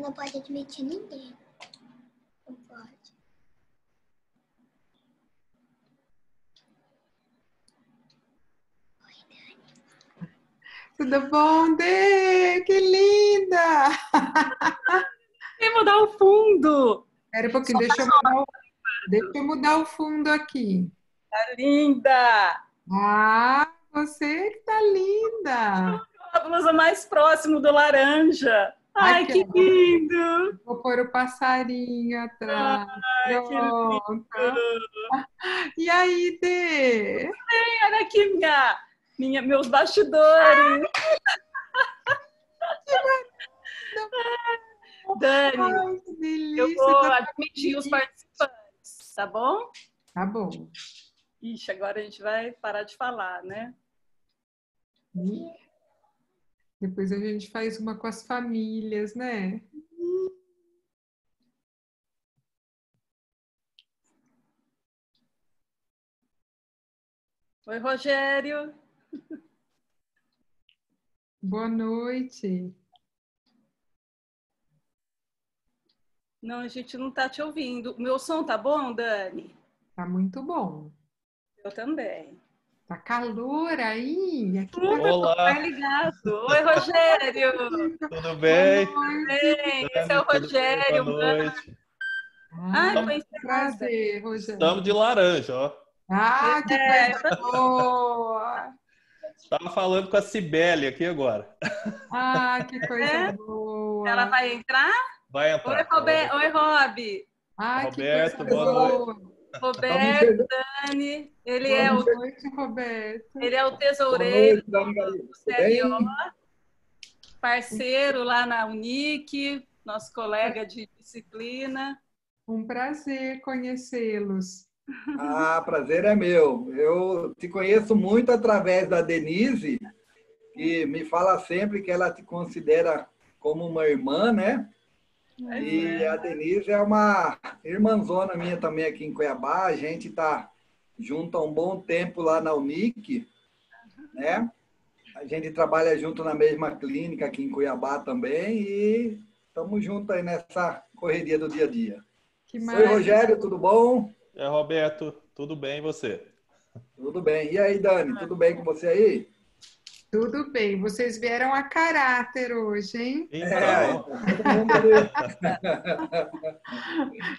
não pode admitir ninguém. Não pode. Tudo bom, Dê? Que linda! Vem mudar o fundo. Espera um pouquinho, deixa eu mudar o fundo aqui. Tá linda. Ah, você que tá linda! A blusa mais próximo do laranja. Ai, Aqui, que ó. lindo. Vou pôr o passarinho atrás. Ai, que lindo. Pronto. E aí, Dê? Olha aqui meus bastidores. Dani, Ai, que delícia! eu vou Tá admitir os participantes, tá bom? Tá bom. Ixi, agora a gente vai parar de falar, né? Depois a gente faz uma com as famílias, né? Oi, Rogério. Boa noite. Não, a gente não tá te ouvindo. O meu som tá bom, Dani? Tá muito bom. Eu também. Tá calor aí? Aqui tá Olá, Tá ligado. Oi, Rogério. tudo bem? Bem, esse é o Dani, tudo bem? Rogério. Boa noite. Ai, foi encerrada. prazer, Rogério. Estamos de laranja, ó. Ah, que coisa boa! Estava falando com a Cibele aqui agora. Ah, que coisa É? boa! Ela vai entrar? Vai Oi, entrar. Oi, Rob. Ah, que Roberto, coisa boa boa! Roberto, Dani. Boa noite, Roberto. Ele é o Boa tesoureiro noite, Dani Galinha. do Tudo bem? CLO, parceiro lá na Unic, nosso colega de disciplina. Um prazer conhecê-los. Ah, prazer é meu. Eu te conheço muito através da Denise, que me fala sempre que ela te considera como uma irmã, né? E a Denise é uma irmãzona minha também aqui em Cuiabá. A gente está junto há um bom tempo lá na Unic, né? A gente trabalha junto na mesma clínica aqui em Cuiabá também e estamos juntos aí nessa correria do dia a dia. Que Oi, maravilha. Rogério, tudo bom? É, Roberto, tudo bem e você? Tudo bem. E aí, Dani, tudo bem com você aí? Tudo bem. Vocês vieram a caráter hoje, hein? Então, todo mundo ali.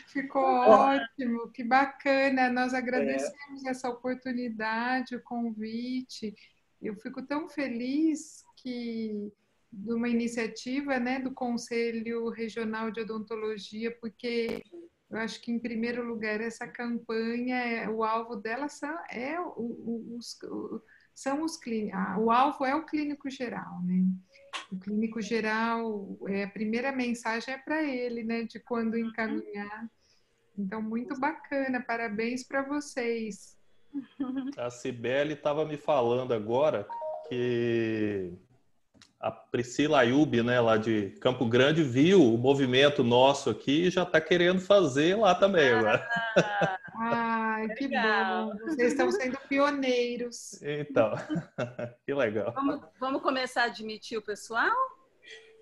Ficou Ó, ótimo, que bacana. Nós agradecemos essa oportunidade, o convite. Eu fico tão feliz que de uma iniciativa, né, do Conselho Regional de Odontologia, porque eu acho que, em primeiro lugar, essa campanha, o alvo dela são os clínicos. O alvo é o clínico geral, né? O clínico geral, a primeira mensagem é para ele, né, de quando encaminhar. Então, muito bacana, parabéns para vocês. a Cibele estava me falando agora que a Priscila Ayub, né, lá de Campo Grande, viu o movimento nosso aqui e já está querendo fazer lá também agora. Ai, que Legal. bom, vocês estão sendo pioneiros. Então, que legal. Vamos começar a admitir o pessoal?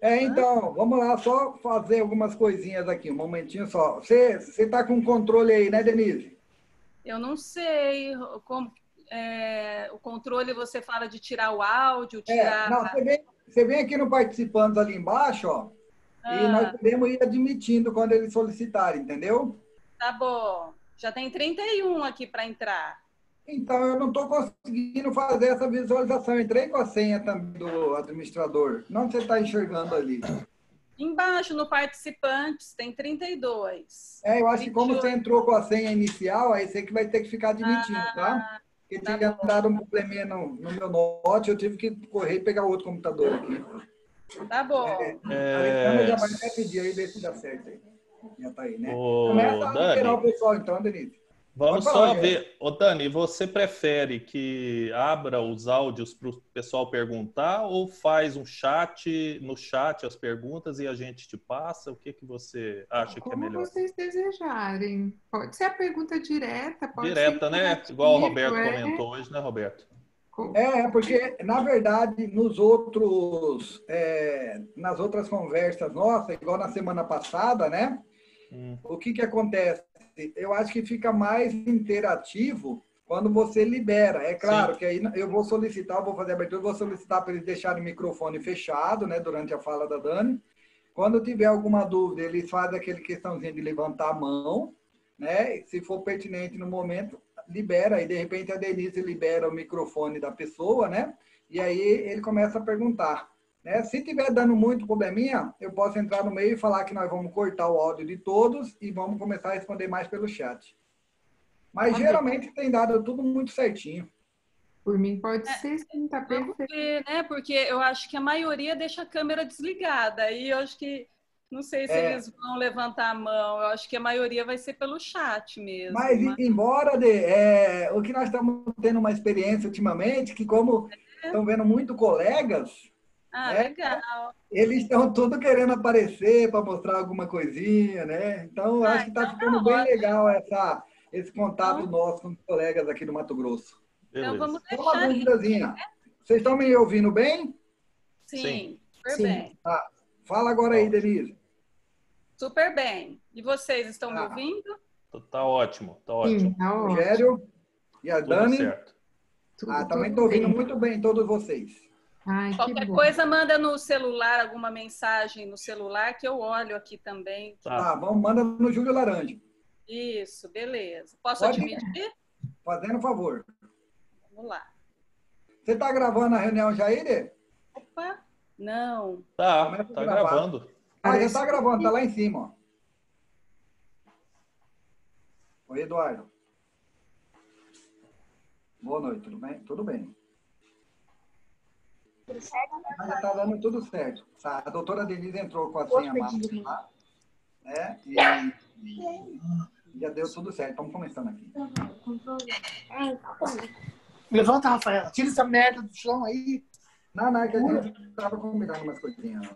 Então, vamos lá, só fazer algumas coisinhas aqui, um momentinho só. Você está com controle aí, né, Denise? Eu não sei como o controle, você fala de tirar o áudio, tirar... Não, você vem aqui no participantes ali embaixo, ó, e nós podemos ir admitindo quando eles solicitarem, entendeu? Tá bom. Já tem 31 aqui para entrar. Então, eu não estou conseguindo fazer essa visualização. Eu entrei com a senha também do administrador. Não, você está enxergando ali. Embaixo, no participantes, tem 32. Eu acho que como 28. você entrou com a senha inicial, aí você que vai ter que ficar admitindo, tá? Porque tá tinha bom. dado um probleminha no meu note, eu tive que correr e pegar outro computador aqui. Tá bom. A Alessandra já vai até pedir aí, ver se dá certo aí. Já tá aí, né? Começa a Dani, liberar o pessoal então, Denise. vamos Pode falar, só Guilherme. ver. Ô, Dani, você prefere que abra os áudios para o pessoal perguntar ou faz um chat, no chat as perguntas e a gente te passa? O que você acha que é Como melhor? vocês desejarem. Pode ser a pergunta direta, pode ser Direta, né? Igual o Roberto interativo, comentou hoje, né, Roberto? Porque, na verdade, nas outras conversas nossas, igual na semana passada, né? O que acontece? Eu acho que fica mais interativo quando você libera. É claro que aí eu vou solicitar, vou fazer a abertura, vou solicitar para eles deixarem o microfone fechado, né? Durante a fala da Dani. Quando tiver alguma dúvida, eles fazem aquele questãozinho de levantar a mão, né? Se for pertinente no momento, libera. E, de repente, a Denise libera o microfone da pessoa, né? E aí ele começa a perguntar. Né? Se tiver dando muito probleminha, eu posso entrar no meio e falar que nós vamos cortar o áudio de todos e vamos começar a responder mais pelo chat. Mas, geralmente, tem dado tudo muito certinho. Por mim, pode ser sim, tá perfeito. Vamos ver, né? Porque eu acho que a maioria deixa a câmera desligada. Aí eu acho que, não sei se eles vão levantar a mão. Eu acho que a maioria vai ser pelo chat mesmo. Mas, embora o que nós estamos tendo uma experiência ultimamente, que como estão vendo muito colegas, legal. Eles estão todos querendo aparecer para mostrar alguma coisinha, né? Então, acho que está ficando bem legal esse contato nosso com os colegas aqui do Mato Grosso. Então, vamos deixar. Uma duvidazinha. Vocês estão me ouvindo bem? Sim, super bem. Tá. Fala agora aí, Denise. Super bem. E vocês estão me ouvindo? Tá ótimo, tá ótimo. Sim, tá ótimo. Rogério e a Dani? Certo. Também estou ouvindo muito bem todos vocês. Ai, qualquer coisa, manda no celular, alguma mensagem no celular, que eu olho aqui também. Manda no Júlio Laranja. Isso, beleza. Posso admitir? Fazendo favor. Vamos lá. Você está gravando a reunião já aí, Dê? Opa, não. Tá gravando. Já está gravando, está lá em cima. Ó. Oi, Eduardo. Boa noite, tudo bem? Tudo bem. Já está dando tudo certo. A doutora Denise entrou com a senha máxima lá, né? E já deu tudo certo. Estamos começando aqui. Levanta, Rafaela. Tira essa merda do chão aí. Não, é que a gente estava combinando umas coisinhas.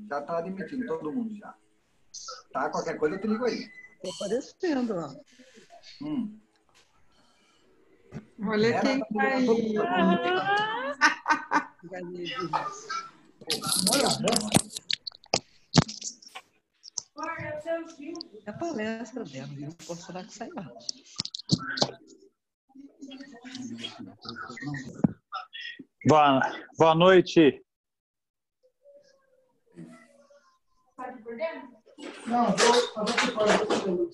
Já está admitindo todo mundo já. Tá? Qualquer coisa eu te ligo aí. Tô aparecendo, ó. Olha quem tá aí. É a palestra dela, não posso falar que sai lá. Boa noite. Não, eu vou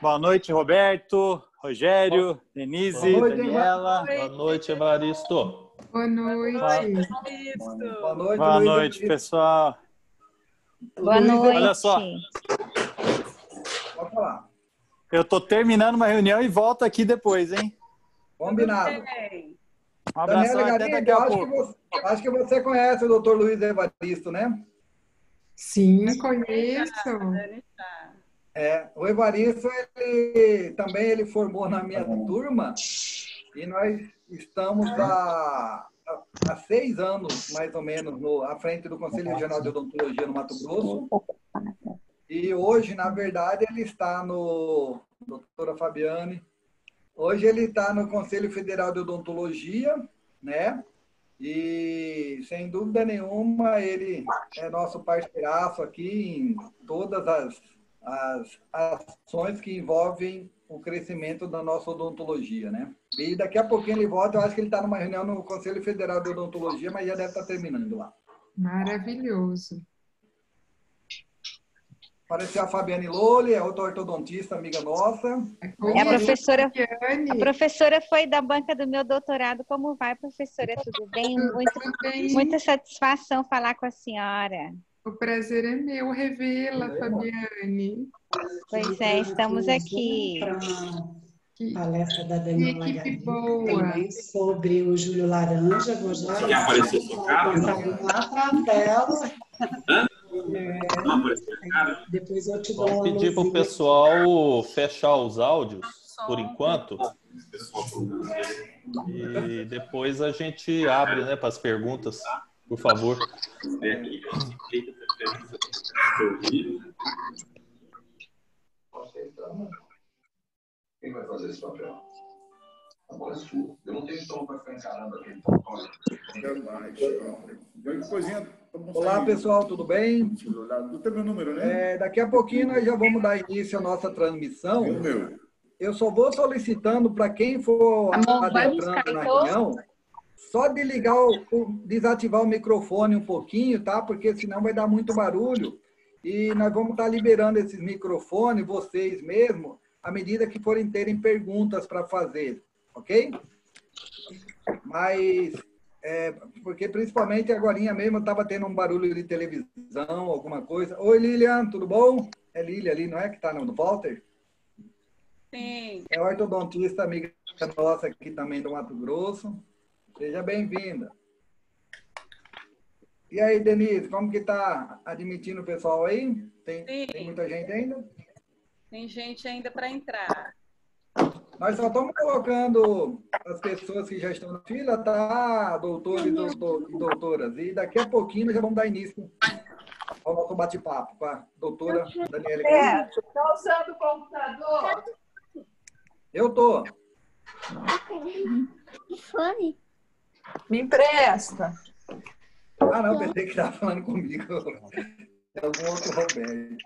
Boa noite, Roberto, Rogério, Denise, Daniela. Boa noite, Evaristo. Boa noite. Boa noite, pessoal. Boa noite. Olha só. Pode falar. Eu tô terminando uma reunião e volto aqui depois, hein? Combinado. Um abração, até daqui a pouco. Acho que você conhece o doutor Luiz Evaristo, né? Sim, conheço. O Evaristo, ele formou na minha turma e nós estamos há 6 anos, mais ou menos, à frente do Conselho Regional de Odontologia no Mato Grosso. E hoje, na verdade, ele está doutora Fabiane, hoje ele está no Conselho Federal de Odontologia, né? E, sem dúvida nenhuma, ele é nosso parceiraço aqui em todas as ações que envolvem o crescimento da nossa odontologia, né? E daqui a pouquinho ele volta, eu acho que ele está numa reunião no Conselho Federal de Odontologia, mas já deve estar terminando lá. Maravilhoso. Apareceu a Fabiane Loli, é outra ortodontista, amiga nossa. A professora foi da banca do meu doutorado. Como vai, professora? Tudo bem? Muita satisfação falar com a senhora. O prazer é meu revê-la, Fabiane. Pois é, estamos aqui. Palestra da Daniela equipe boa. Sobre o Júlio Laranja. Vou já apareceu sua cara? Lá para a tela. Não apareceu a cara? Depois eu te dou Vamos pedir para o pessoal fechar os áudios, por enquanto. E depois a gente abre, né, para as perguntas, por favor. Quem vai fazer esse papel? Eu não tenho estômago para ficar encarando aquele. Olá, pessoal, tudo bem? Não tem meu número, né? Daqui a pouquinho nós já vamos dar início à nossa transmissão. Eu só vou solicitando para quem for adentrando na reunião, só de ligar, desativar o microfone um pouquinho, tá? Porque senão vai dar muito barulho. E nós vamos estar liberando esses microfones, vocês mesmos, à medida que forem terem perguntas para fazer, ok? Mas, porque principalmente agorinha mesmo estava tendo um barulho de televisão, alguma coisa. Oi, Lilian, tudo bom? É Lilian ali, não é que está no Walter? Sim. É ortodontista, amiga nossa aqui também do Mato Grosso. Seja bem-vinda. E aí, Denise, como que está admitindo o pessoal aí? Tem muita gente ainda? Tem gente ainda para entrar. Nós só estamos colocando as pessoas que já estão na fila, tá? Doutores e doutoras. E daqui a pouquinho nós já vamos dar início ao nosso bate-papo com a doutora Daniela. Está usando o computador? Eu tô. Fone. Me empresta. Ah, não, pensei que estava falando comigo. É algum outro Roberto.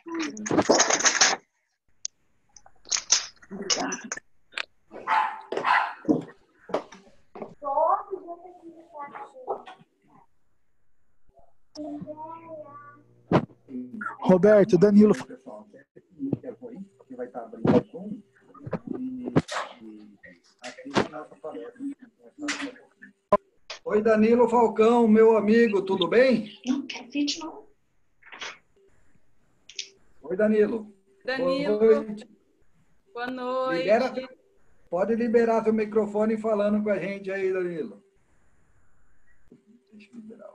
Roberto, Danilo. Que vai estar abrindo o Zoom. Oi, Danilo Falcão, meu amigo, tudo bem? Oi, Danilo. Danilo. Boa noite. Boa noite. Pode liberar seu microfone falando com a gente aí, Danilo. Deixa eu liberar.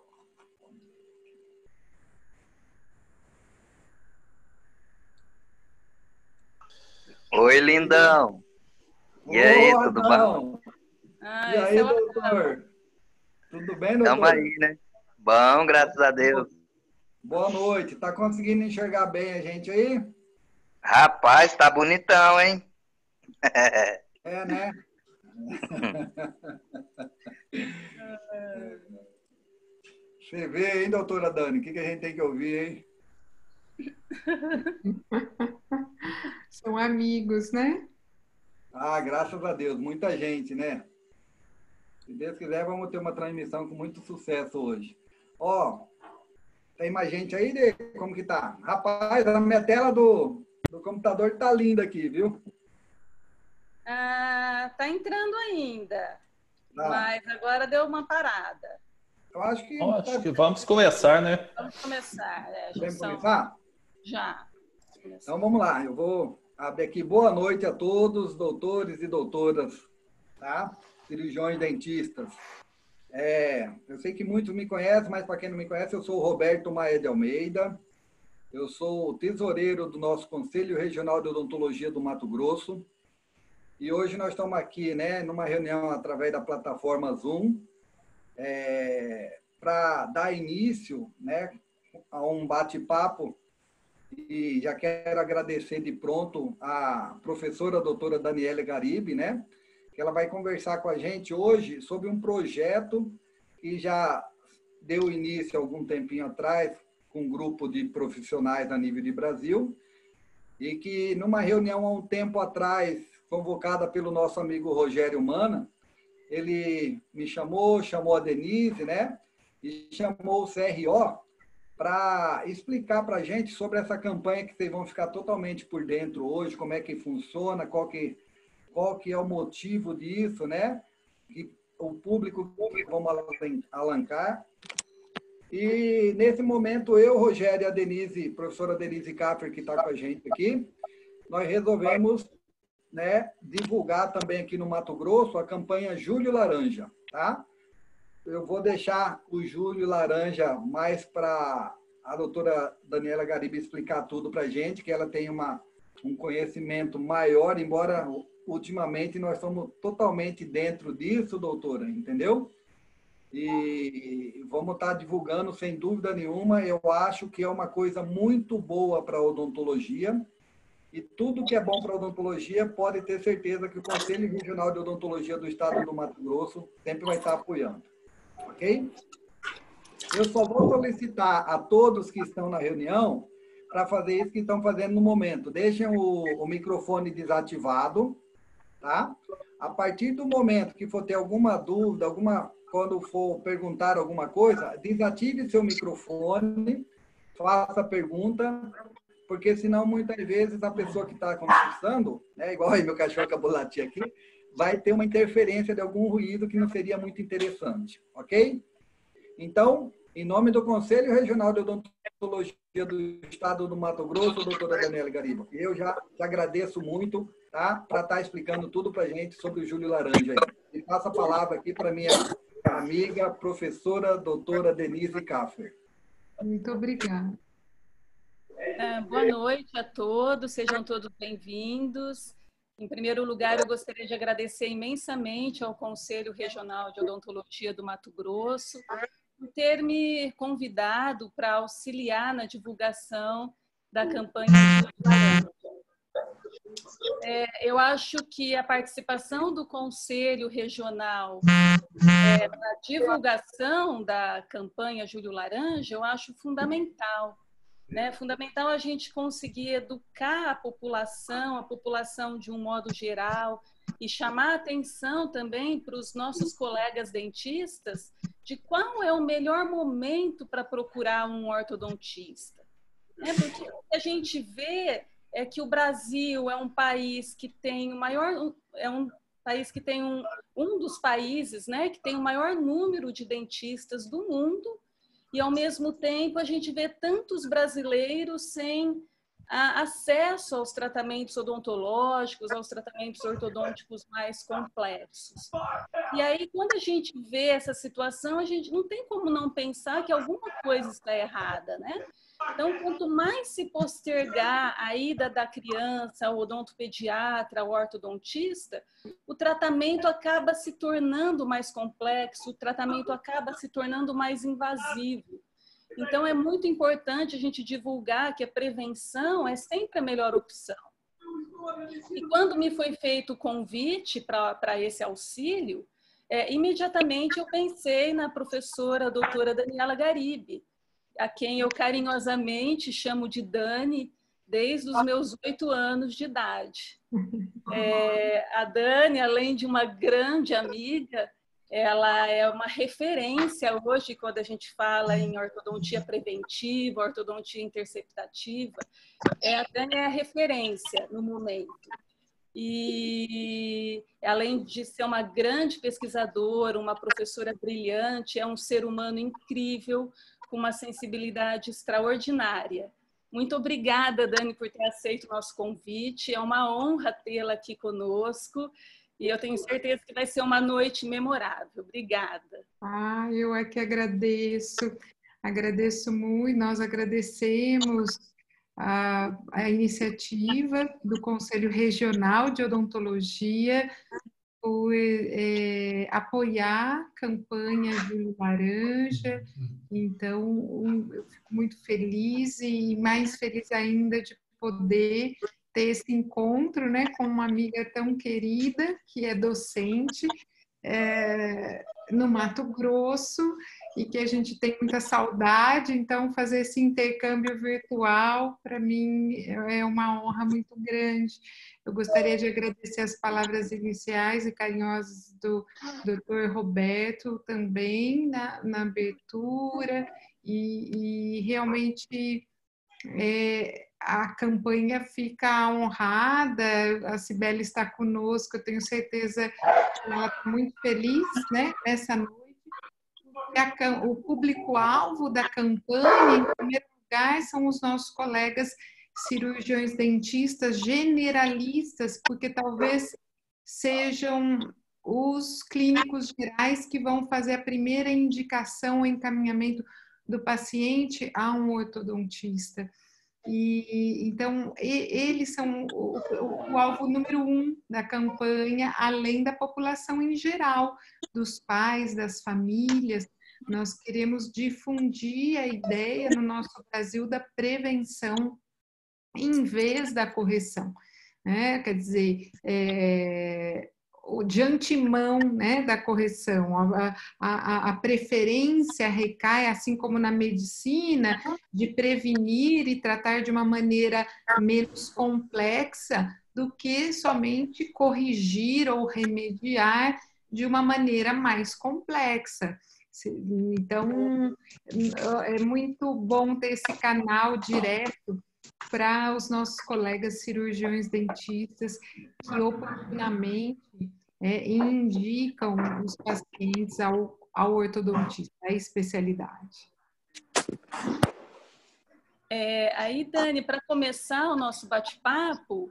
Oi, lindão. E aí, Boa, tudo não. bom? E aí, doutor? Tudo bem, doutor? Tamo aí, né? Bom, graças a Deus. Boa noite. Tá conseguindo enxergar bem a gente aí? Rapaz, tá bonitão, hein? É, né? Você vê, hein, doutora Dani? O que a gente tem que ouvir, hein? São amigos, né? Ah, graças a Deus. Muita gente, né? Se Deus quiser, vamos ter uma transmissão com muito sucesso hoje. Ó, tem mais gente aí, Dê? Como que tá? Rapaz, a minha tela do computador tá linda aqui, viu? Ah, tá entrando ainda. Tá. Mas agora deu uma parada. Eu acho que... Acho que vamos começar, né? Vamos começar. Podemos começar? Já. Então vamos lá. Eu vou abrir aqui. Boa noite a todos, doutores e doutoras, tá? Cirurgiões dentistas. Eu sei que muitos me conhecem, mas para quem não me conhece, eu sou o Roberto Maia de Almeida. Eu sou o tesoureiro do nosso Conselho Regional de Odontologia do Mato Grosso. E hoje nós estamos aqui, né, numa reunião através da plataforma Zoom, para dar início, né, a um bate-papo. E já quero agradecer de pronto a professora doutora Daniela Garibe, né, que ela vai conversar com a gente hoje sobre um projeto que já deu início algum tempinho atrás com um grupo de profissionais a nível de Brasil e que numa reunião há um tempo atrás, convocada pelo nosso amigo Rogério Mana, ele me chamou a Denise, né, e chamou o CRO para explicar para a gente sobre essa campanha que vocês vão ficar totalmente por dentro hoje, como é que funciona, qual que é o motivo disso, né? E o público vamos alancar. E nesse momento, eu, Rogério e a Denise, professora Denise Kaffer, que está com a gente aqui, nós resolvemos, né, divulgar também aqui no Mato Grosso a campanha Julho Laranja, tá? Eu vou deixar o Julho Laranja mais para a doutora Daniela Garibe explicar tudo para a gente, que ela tem um conhecimento maior, embora ultimamente nós somos totalmente dentro disso, doutora, entendeu? E vamos estar divulgando, sem dúvida nenhuma, eu acho que é uma coisa muito boa para a odontologia E tudo que é bom para a odontologia, pode ter certeza que o Conselho Regional de Odontologia do Estado do Mato Grosso sempre vai estar apoiando. Ok? Eu só vou solicitar a todos que estão na reunião para fazer isso que estão fazendo no momento. Deixem o microfone desativado, tá? A partir do momento que for ter alguma dúvida, quando for perguntar alguma coisa, desative seu microfone, faça a pergunta, porque senão muitas vezes a pessoa que está conversando, né, igual aí meu cachorro acabou de latir aqui, vai ter uma interferência de algum ruído que não seria muito interessante, ok? Então, em nome do Conselho Regional de Odontologia do Estado do Mato Grosso, doutora Daniela Gariba, eu já te agradeço muito, tá? Para estar explicando tudo para a gente sobre o Júlio Laranja aí. E passo a palavra aqui para minha amiga, professora, doutora Denise Kaffer. Muito obrigada. Boa noite a todos, sejam todos bem-vindos. Em primeiro lugar, eu gostaria de agradecer imensamente ao Conselho Regional de Odontologia do Mato Grosso por ter me convidado para auxiliar na divulgação da campanha Júlio Laranja. Eu acho que a participação do Conselho Regional na divulgação da campanha Júlio Laranja, eu acho fundamental. É fundamental a gente conseguir educar a população de um modo geral, e chamar a atenção também para os nossos colegas dentistas de qual é o melhor momento para procurar um ortodontista. Porque o que a gente vê é que o Brasil é um país que tem o maior, um dos países, né, que tem o maior número de dentistas do mundo, e ao mesmo tempo a gente vê tantos brasileiros sem acesso aos tratamentos odontológicos, aos tratamentos ortodônticos mais complexos. E aí, quando a gente vê essa situação, a gente não tem como não pensar que alguma coisa está errada, né? Então, quanto mais se postergar a ida da criança ao odontopediatra, ao ortodontista, o tratamento acaba se tornando mais complexo, o tratamento acaba se tornando mais invasivo. Então, é muito importante a gente divulgar que a prevenção é sempre a melhor opção. E quando me foi feito o convite para esse auxílio, imediatamente eu pensei na professora doutora Daniela Garibe, a quem eu carinhosamente chamo de Dani desde os meus 8 anos de idade. A Dani, além de uma grande amiga, ela é uma referência hoje quando a gente fala em ortodontia preventiva, ortodontia interceptativa. A Dani é a referência no momento. E, além de ser uma grande pesquisadora, uma professora brilhante, é um ser humano incrível, com uma sensibilidade extraordinária. Muito obrigada, Dani, por ter aceito o nosso convite. É uma honra tê-la aqui conosco. E eu tenho certeza que vai ser uma noite memorável. Obrigada. Eu é que agradeço. Agradeço muito. Nós agradecemos a iniciativa do Conselho Regional de Odontologia por apoiar a campanha Júlio Laranja. Então, eu fico muito feliz e mais feliz ainda de poder ter esse encontro, né, com uma amiga tão querida, que é docente no Mato Grosso, e que a gente tem muita saudade. Então, fazer esse intercâmbio virtual, para mim, é uma honra muito grande. Eu gostaria de agradecer as palavras iniciais e carinhosas do Dr. Roberto também na abertura, e realmente a campanha fica honrada. A Cibele está conosco, eu tenho certeza que ela está muito feliz, né, nessa noite. O público-alvo da campanha, em primeiro lugar, são os nossos colegas cirurgiões dentistas generalistas, porque talvez sejam os clínicos gerais que vão fazer a primeira indicação, o encaminhamento do paciente a um ortodontista. Então, eles são o alvo número 1 da campanha, além da população em geral, dos pais, das famílias. Nós queremos difundir a ideia no nosso Brasil da prevenção em vez da correção, né? Quer dizer, de antemão, né, da correção, a preferência recai, assim como na medicina, de prevenir e tratar de uma maneira menos complexa do que somente corrigir ou remediar de uma maneira mais complexa. Então, é muito bom ter esse canal direto para os nossos colegas cirurgiões dentistas que oportunamente indicam os pacientes ao ortodontista, à especialidade. Aí, Dani, para começar o nosso bate-papo,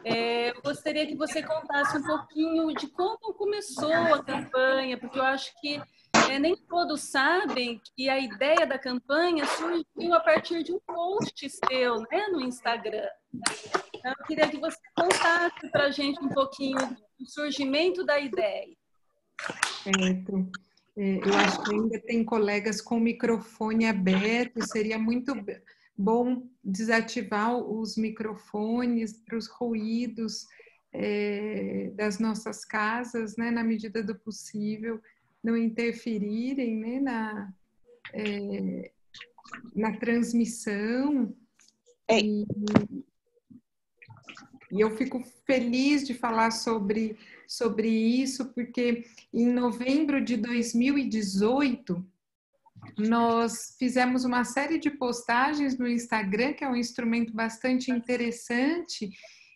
eu gostaria que você contasse um pouquinho de como começou a campanha, porque eu acho que nem todos sabem que a ideia da campanha surgiu a partir de um post seu, né, no Instagram. Então, eu queria que você contasse para a gente um pouquinho do surgimento da ideia. Certo. Eu acho que ainda tem colegas com o microfone aberto, seria muito bom desativar os microfones para os ruídos das nossas casas, né, na medida do possível, não interferirem, né, na transmissão. E eu fico feliz de falar sobre isso, porque em novembro de 2018, nós fizemos uma série de postagens no Instagram, que é um instrumento bastante interessante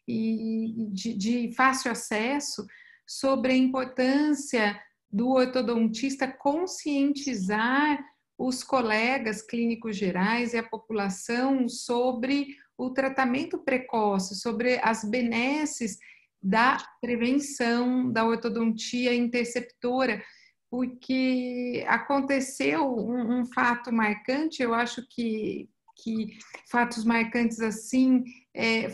e de fácil acesso, sobre a importância do ortodontista conscientizar os colegas clínicos gerais e a população sobre o tratamento precoce, sobre as benesses da prevenção da ortodontia interceptora, porque aconteceu um fato marcante. Eu acho que fatos marcantes assim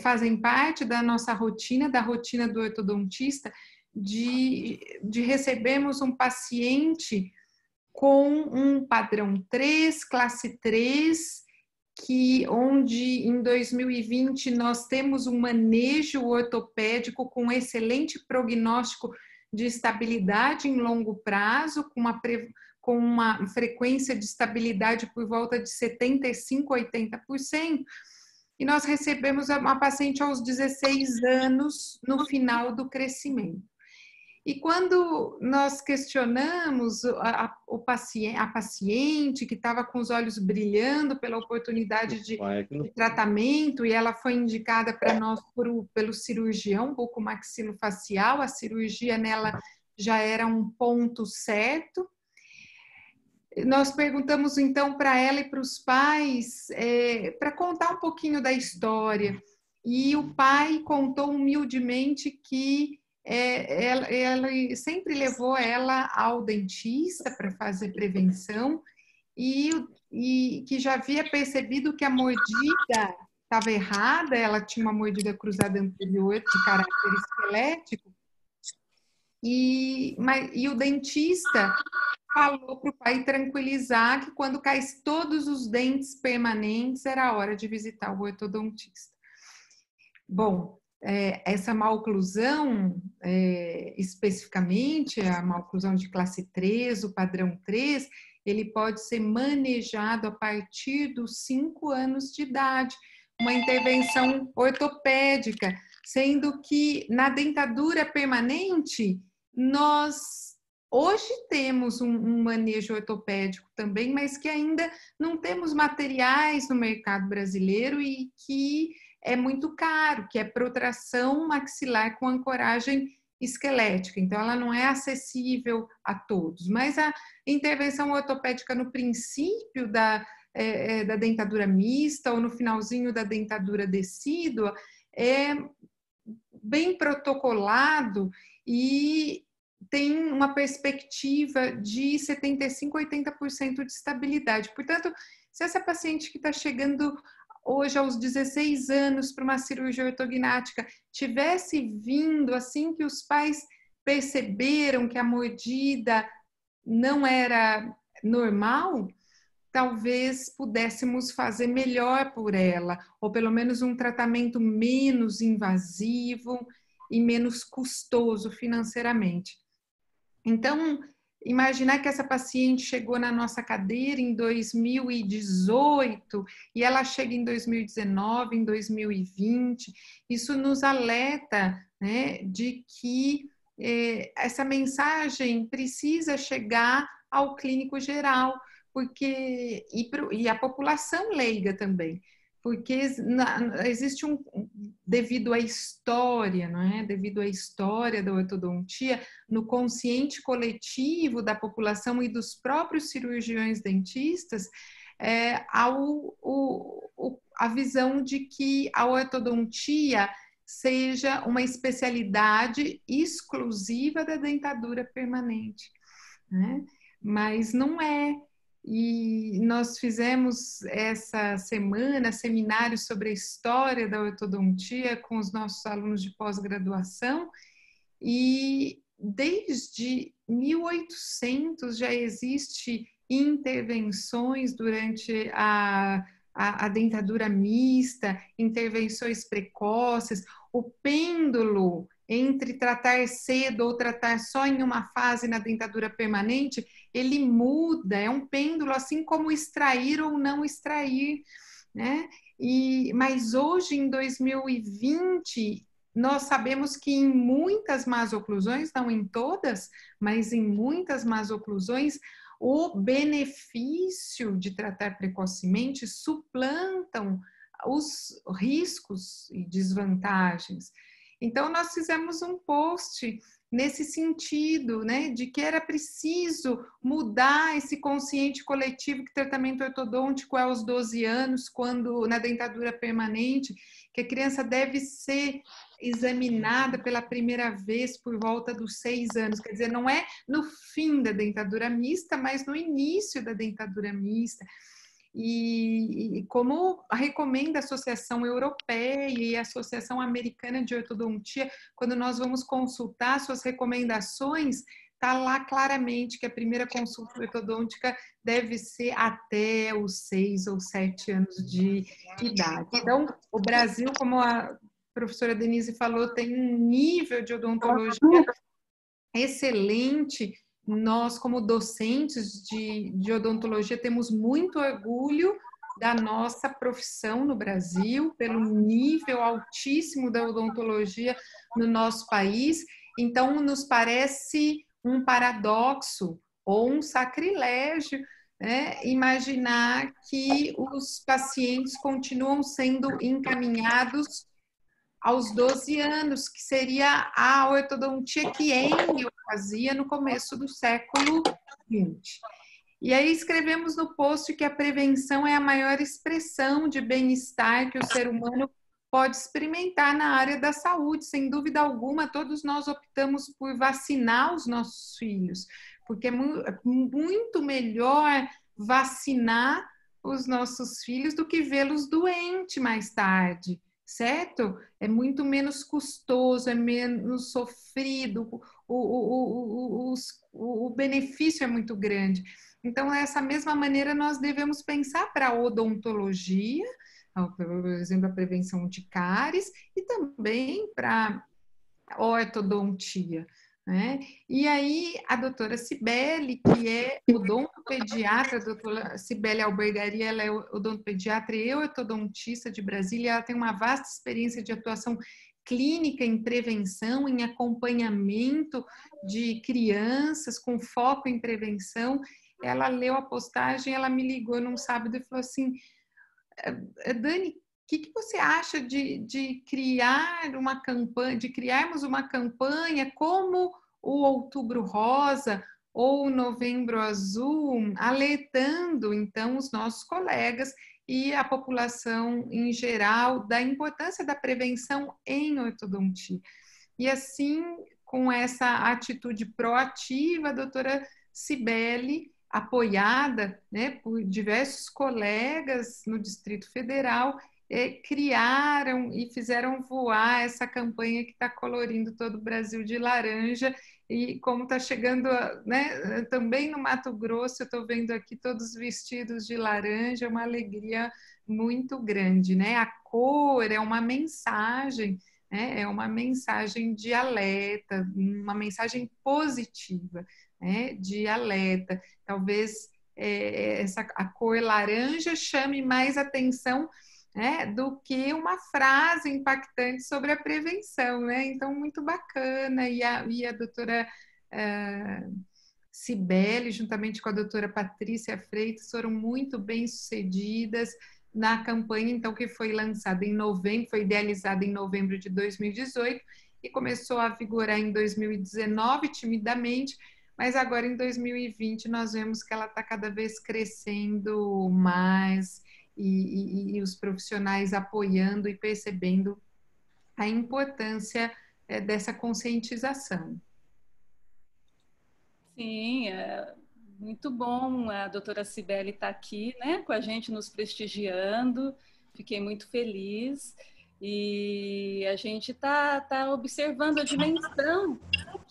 fazem parte da nossa rotina, da rotina do ortodontista, de recebermos um paciente com um padrão 3, classe 3, onde em 2020 nós temos um manejo ortopédico com excelente prognóstico de estabilidade em longo prazo, com uma frequência de estabilidade por volta de 75%, 80%, e nós recebemos uma paciente aos 16 anos no final do crescimento. E quando nós questionamos a paciente que estava com os olhos brilhando pela oportunidade de tratamento, e ela foi indicada para nós pelo cirurgião bucomaxilofacial, a cirurgia nela já era um ponto certo. Nós perguntamos então para ela e para os pais para contar um pouquinho da história, e o pai contou humildemente que ela sempre levou ela ao dentista para fazer prevenção e que já havia percebido que a mordida estava errada, ela tinha uma mordida cruzada anterior de caráter esquelético, e o dentista falou para o pai tranquilizar que quando caísse todos os dentes permanentes era a hora de visitar o ortodontista. Bom, essa maloclusão, especificamente a maloclusão de classe 3, o padrão 3, ele pode ser manejado a partir dos 5 anos de idade, uma intervenção ortopédica, sendo que na dentadura permanente nós hoje temos um manejo ortopédico também, mas que ainda não temos materiais no mercado brasileiro e que é muito caro, que é protração maxilar com ancoragem esquelética. Então, ela não é acessível a todos. Mas a intervenção ortopédica no princípio da dentadura mista ou no finalzinho da dentadura decídua é bem protocolado e tem uma perspectiva de 75% a 80% de estabilidade. Portanto, se essa paciente que está chegando hoje aos 16 anos para uma cirurgia ortognática tivesse vindo assim que os pais perceberam que a mordida não era normal, talvez pudéssemos fazer melhor por ela, ou pelo menos um tratamento menos invasivo e menos custoso financeiramente. Então, imaginar que essa paciente chegou na nossa cadeira em 2018 e ela chega em 2019, em 2020, isso nos alerta, né, de que essa mensagem precisa chegar ao clínico geral, porque e a população leiga também, porque existe devido à história, não é? Devido à história da ortodontia, no consciente coletivo da população e dos próprios cirurgiões dentistas, a visão de que a ortodontia seja uma especialidade exclusiva da dentadura permanente, né? Mas não é. E nós fizemos essa semana seminários sobre a história da ortodontia com os nossos alunos de pós-graduação, e desde 1800 já existe intervenções durante a dentadura mista, intervenções precoces, o pêndulo entre tratar cedo ou tratar só em uma fase na dentadura permanente, ele muda, é um pêndulo, assim como extrair ou não extrair, né? Mas hoje, em 2020, nós sabemos que em muitas más oclusões, não em todas, mas em muitas más oclusões, o benefício de tratar precocemente suplantam os riscos e desvantagens. Então, nós fizemos um post nesse sentido, né, de que era preciso mudar esse consciente coletivo que tratamento ortodôntico é aos 12 anos, quando na dentadura permanente, que a criança deve ser examinada pela primeira vez por volta dos 6 anos, quer dizer, não é no fim da dentadura mista, mas no início da dentadura mista. E como recomenda a Associação Europeia e a Associação Americana de Ortodontia, quando nós vamos consultar suas recomendações, está lá claramente que a primeira consulta ortodôntica deve ser até os 6 ou 7 anos de idade. Então, o Brasil, como a professora Denise falou, tem um nível de odontologia excelente. Nós, como docentes de odontologia, temos muito orgulho da nossa profissão no Brasil, pelo nível altíssimo da odontologia no nosso país. Então, nos parece um paradoxo ou um sacrilégio, né, imaginar que os pacientes continuam sendo encaminhados aos 12 anos, que seria a ortodontia que Engel fazia no começo do século XX. E aí escrevemos no post que a prevenção é a maior expressão de bem-estar que o ser humano pode experimentar na área da saúde. Sem dúvida alguma, todos nós optamos por vacinar os nossos filhos, porque é muito melhor vacinar os nossos filhos do que vê-los doentes mais tarde. Certo? É muito menos custoso, é menos sofrido, o benefício é muito grande. Então, dessa mesma maneira, nós devemos pensar para a odontologia, por exemplo, a prevenção de cáries, e também para a ortodontia, né? E aí, a doutora Cibele, que é odontopediatra, a doutora Cibele Albergaria, ela é odontopediatra e ortodontista de Brasília, ela tem uma vasta experiência de atuação clínica em prevenção, em acompanhamento de crianças, com foco em prevenção. Ela leu a postagem, ela me ligou num sábado e falou assim, Dani, o que você acha de criar uma campanha, de criarmos uma campanha como o Outubro Rosa ou o Novembro Azul, alertando então os nossos colegas e a população em geral da importância da prevenção em ortodontia. E assim, com essa atitude proativa, a doutora Cibele, apoiada, né, por diversos colegas no Distrito Federal, criaram e fizeram voar essa campanha que está colorindo todo o Brasil de laranja E como está chegando, né, também no Mato Grosso, eu estou vendo aqui todos vestidos de laranja, uma alegria muito grande, né? A cor é uma mensagem, né? É uma mensagem de alerta, uma mensagem positiva, né? De alerta. Talvez a cor laranja chame mais atenção, né, do que uma frase impactante sobre a prevenção, né? Então, muito bacana. E a doutora Cibele, juntamente com a doutora Patrícia Freitas, foram muito bem sucedidas na campanha, então, que foi lançada em novembro, foi idealizada em novembro de 2018 e começou a vigorar em 2019, timidamente, mas agora em 2020 nós vemos que ela está cada vez crescendo mais, e os profissionais apoiando e percebendo a importância dessa conscientização. Sim, é muito bom a doutora Cibele estar aqui, né, com a gente, nos prestigiando. Fiquei muito feliz. E a gente tá observando a dimensão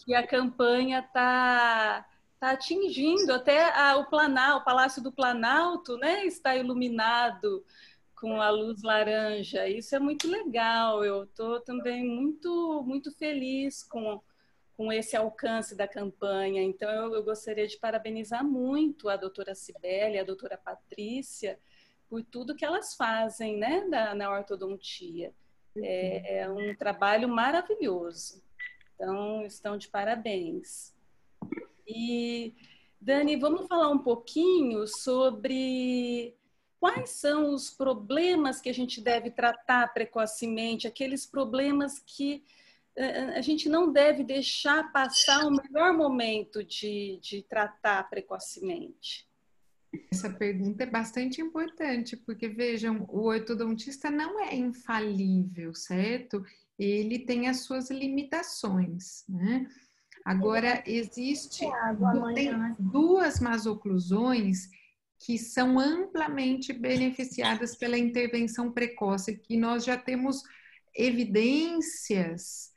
que a campanha está atingindo. Até o Palácio do Planalto, né, está iluminado com a luz laranja. Isso é muito legal. Eu estou também muito feliz com esse alcance da campanha. Então, eu gostaria de parabenizar muito a doutora Cibele, a doutora Patrícia, por tudo que elas fazem, né, na ortodontia. É um trabalho maravilhoso. Então, estão de parabéns. E, Dani, vamos falar um pouquinho sobre quais são os problemas que a gente deve tratar precocemente, aqueles problemas que a gente não deve deixar passar o melhor momento de tratar precocemente. Essa pergunta é bastante importante, porque, vejam, o ortodontista não é infalível, certo? Ele tem as suas limitações, né? Agora, tem duas masoclusões que são amplamente beneficiadas pela intervenção precoce, que nós já temos evidências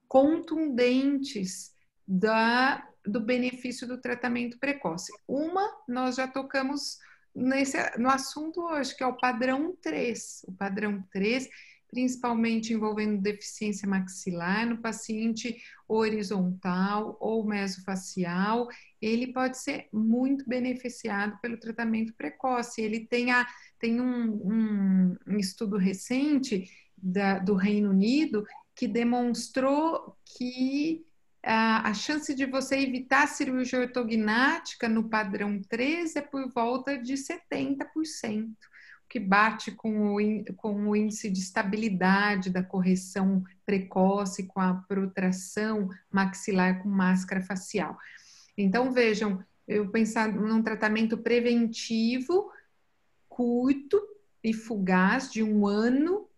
contundentes do benefício do tratamento precoce. Uma, nós já tocamos no assunto hoje, que é o padrão 3. O padrão 3, principalmente envolvendo deficiência maxilar, no paciente horizontal ou mesofacial, ele pode ser muito beneficiado pelo tratamento precoce. Ele tem um estudo recente do Reino Unido que demonstrou que a chance de você evitar a cirurgia ortognática no padrão 3 é por volta de 70%, o que bate com o índice de estabilidade da correção precoce, com a protração maxilar com máscara facial. Então, vejam, eu pensar num tratamento preventivo, curto e fugaz, de um ano,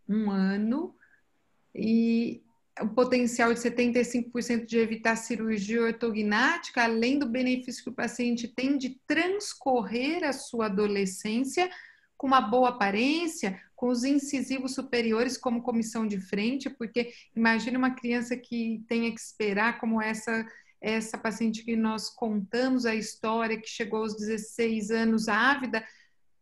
e o potencial de 75% de evitar cirurgia ortognática, além do benefício que o paciente tem de transcorrer a sua adolescência com uma boa aparência, com os incisivos superiores como comissão de frente, porque imagine uma criança que tenha que esperar, como essa paciente que nós contamos a história, que chegou aos 16 anos ávida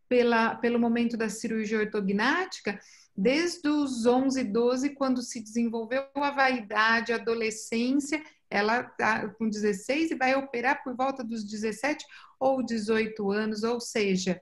pelo momento da cirurgia ortognática, desde os 11, 12, quando se desenvolveu a vaidade, a adolescência, ela está com 16 e vai operar por volta dos 17 ou 18 anos, ou seja,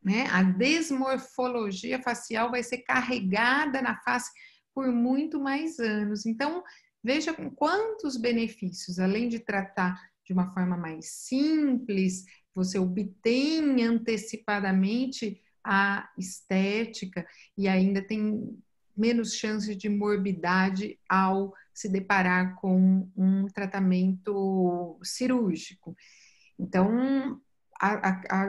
né, a desmorfologia facial vai ser carregada na face por muito mais anos. Então, veja com quantos benefícios, além de tratar de uma forma mais simples, você obtém antecipadamente a estética e ainda tem menos chance de morbidade ao se deparar com um tratamento cirúrgico. Então,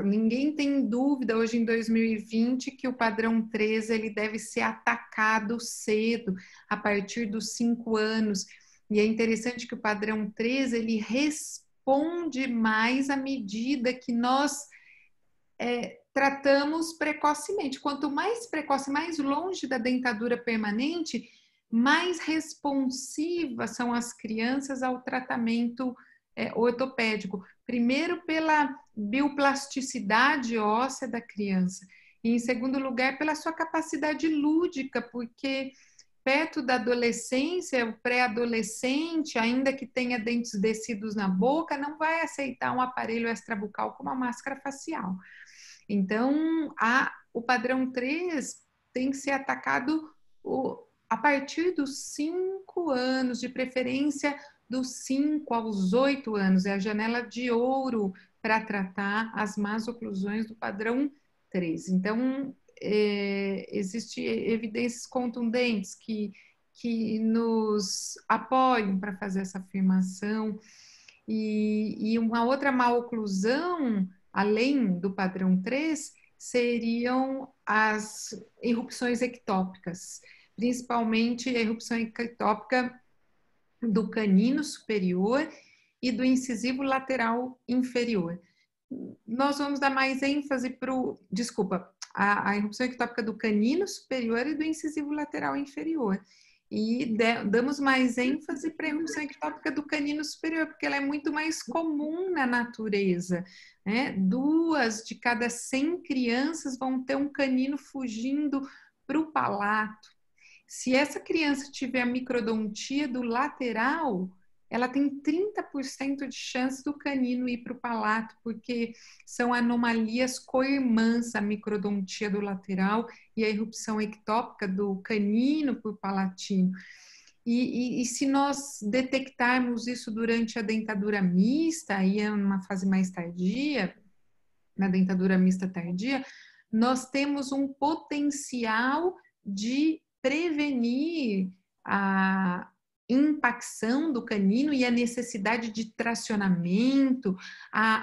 ninguém tem dúvida hoje em 2020 que o padrão 3 ele deve ser atacado cedo, a partir dos 5 anos. E é interessante que o padrão 3 ele responde mais à medida que nós tratamos precocemente. Quanto mais precoce, mais longe da dentadura permanente, mais responsivas são as crianças ao tratamento ortopédico. Primeiro, pela bioplasticidade óssea da criança. E, em segundo lugar, pela sua capacidade lúdica, porque perto da adolescência, o pré-adolescente, ainda que tenha dentes descidos na boca, não vai aceitar um aparelho extrabucal como a máscara facial. Então, o padrão 3 tem que ser atacado a partir dos 5 anos, de preferência dos 5 aos 8 anos. É a janela de ouro para tratar as más oclusões do padrão 3. Então, existem evidências contundentes que nos apoiam para fazer essa afirmação. E uma outra má oclusão, além do padrão 3, seriam as erupções ectópicas, principalmente a erupção ectópica do canino superior e do incisivo lateral inferior. Nós vamos dar mais ênfase para a erupção ectópica do canino superior e do incisivo lateral inferior. E damos mais ênfase para a erupção ectópica do canino superior, porque ela é muito mais comum na natureza, né? 2 de cada 100 crianças vão ter um canino fugindo para o palato. Se essa criança tiver a microdontia do lateral, ela tem 30% de chance do canino ir para o palato, porque são anomalias co-irmãs, a microdontia do lateral e a erupção ectópica do canino por palatino. E se nós detectarmos isso durante a dentadura mista, aí é uma fase mais tardia, na dentadura mista tardia, nós temos um potencial de prevenir a impacção do canino e a necessidade de tracionamento,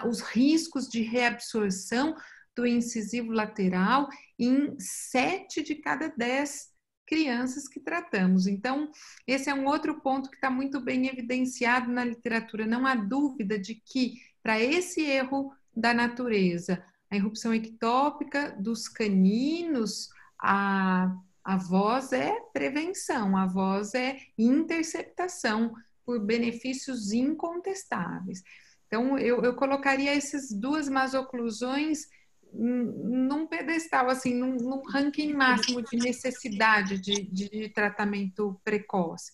os riscos de reabsorção do incisivo lateral em 7 de cada 10 crianças que tratamos. Então, esse é um outro ponto que está muito bem evidenciado na literatura. Não há dúvida de que, para esse erro da natureza, a erupção ectópica dos caninos, a voz é prevenção, a voz é interceptação por benefícios incontestáveis. Então, eu colocaria essas 2 más oclusões num pedestal, assim, num ranking máximo de necessidade de tratamento precoce.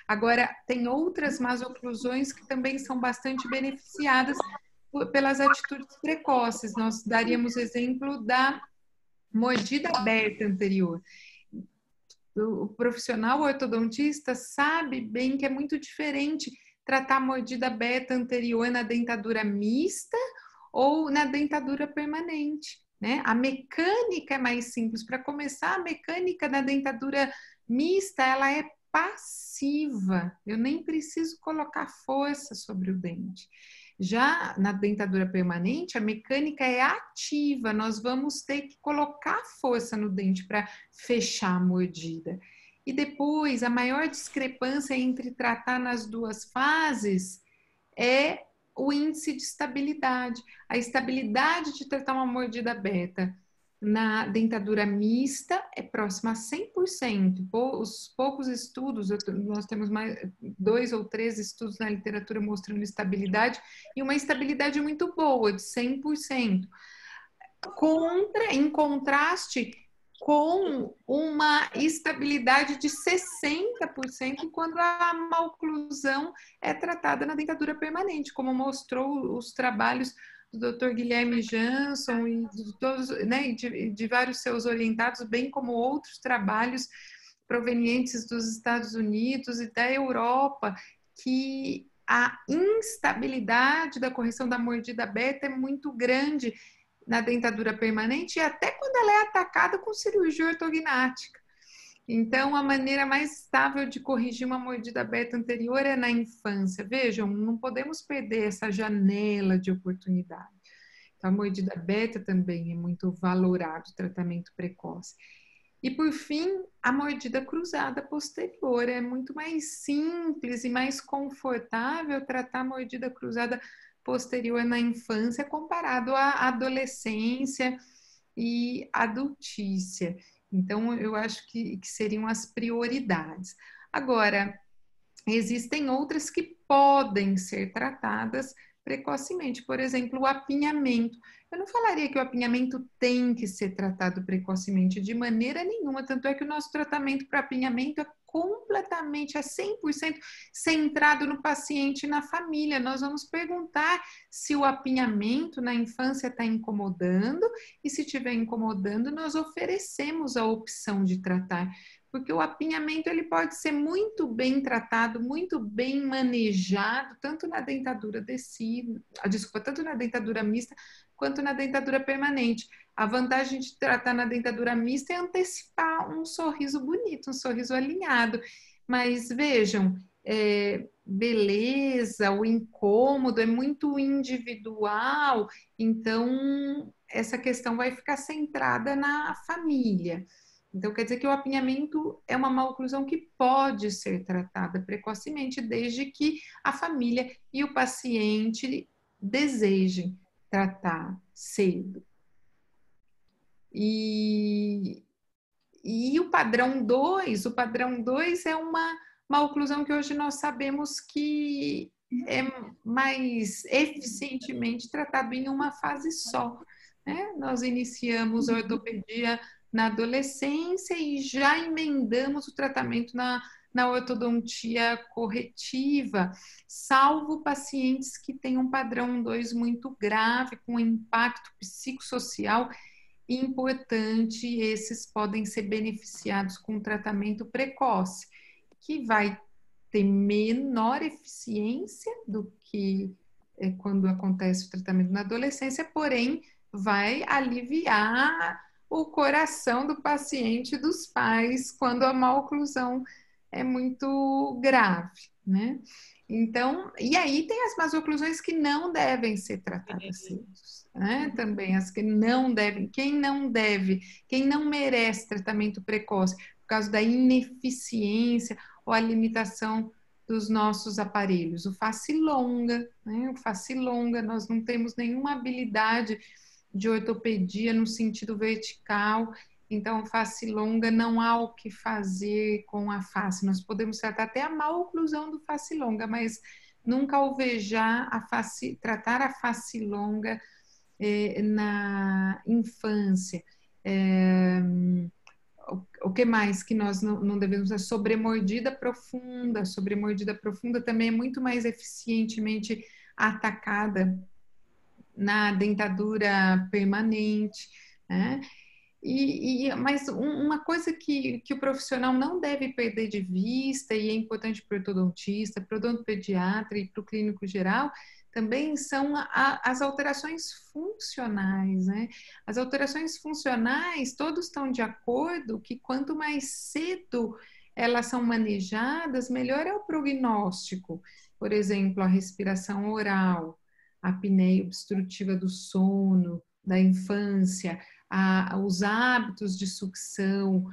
Agora, tem outras más oclusões que também são bastante beneficiadas pelas atitudes precoces. Nós daríamos exemplo da mordida aberta anterior. O profissional ortodontista sabe bem que é muito diferente tratar a mordida aberta anterior na dentadura mista ou na dentadura permanente, né? A mecânica é mais simples. Para começar, a mecânica da dentadura mista, ela é passiva. Eu nem preciso colocar força sobre o dente. Já na dentadura permanente, a mecânica é ativa, nós vamos ter que colocar força no dente para fechar a mordida. E depois, a maior discrepância entre tratar nas 2 fases é o índice de estabilidade. A estabilidade de tratar uma mordida aberta na dentadura mista é próxima a 100%. Os poucos estudos, nós temos mais 2 ou 3 estudos na literatura mostrando estabilidade, e uma estabilidade muito boa, de 100%. Em contraste com uma estabilidade de 60% quando a maloclusão é tratada na dentadura permanente, como mostrou os trabalhos do Dr. Guilherme Jansson e de todos, né, de vários seus orientados, bem como outros trabalhos provenientes dos Estados Unidos e da Europa, que a instabilidade da correção da mordida aberta é muito grande na dentadura permanente e até quando ela é atacada com cirurgia ortognática. Então, a maneira mais estável de corrigir uma mordida aberta anterior é na infância. Vejam, não podemos perder essa janela de oportunidade. Então, a mordida aberta também é muito valorado, o tratamento precoce. E, por fim, a mordida cruzada posterior. É muito mais simples e mais confortável tratar a mordida cruzada posterior na infância comparado à adolescência e adultícia. Então, eu acho que seriam as prioridades. Agora, existem outras que podem ser tratadas precocemente, por exemplo, o apinhamento. Eu não falaria que o apinhamento tem que ser tratado precocemente de maneira nenhuma, tanto é que o nosso tratamento para apinhamento é completamente, é 100% centrado no paciente e na família. Nós vamos perguntar se o apinhamento na infância está incomodando, e se estiver incomodando, nós oferecemos a opção de tratar. Porque o apinhamento ele pode ser muito bem tratado, muito bem manejado, tanto na dentadura tanto na dentadura mista quanto na dentadura permanente. A vantagem de tratar na dentadura mista é antecipar um sorriso bonito, um sorriso alinhado. Mas vejam, beleza, o incômodo é muito individual, então essa questão vai ficar centrada na família. Então, quer dizer que o apinhamento é uma maloclusão que pode ser tratada precocemente, desde que a família e o paciente desejem tratar cedo. E o padrão 2, é uma maloclusão que hoje nós sabemos que é mais eficientemente tratado em uma fase só, né? Nós iniciamos a ortopedia na adolescência e já emendamos o tratamento na ortodontia corretiva, salvo pacientes que têm um padrão 2 muito grave, com impacto psicossocial importante, esses podem ser beneficiados com tratamento precoce, que vai ter menor eficiência do que quando acontece o tratamento na adolescência, porém vai aliviar o coração do paciente e dos pais quando a maloclusão é muito grave, né? Então, e aí tem as maloclusões que não devem ser tratadas cedo, né? Também as que não devem, quem não merece tratamento precoce por causa da ineficiência ou a limitação dos nossos aparelhos. O face longa, né? O face longa, nós não temos nenhuma habilidade de ortopedia no sentido vertical, então face longa não há o que fazer com a face. Nós podemos tratar até a maloclusão do face longa, mas nunca alvejar tratar a face longa na infância. O que mais que nós não devemos? A sobremordida profunda. A sobremordida profunda também é muito mais eficientemente atacada na dentadura permanente, né? Mas uma coisa que o profissional não deve perder de vista, e é importante para o ortodontista, para o odontopediatra e para o clínico geral, também são as alterações funcionais, né? As alterações funcionais, todos estão de acordo que quanto mais cedo elas são manejadas, melhor é o prognóstico. Por exemplo, a respiração oral, a apneia obstrutiva do sono, da infância, os hábitos de sucção,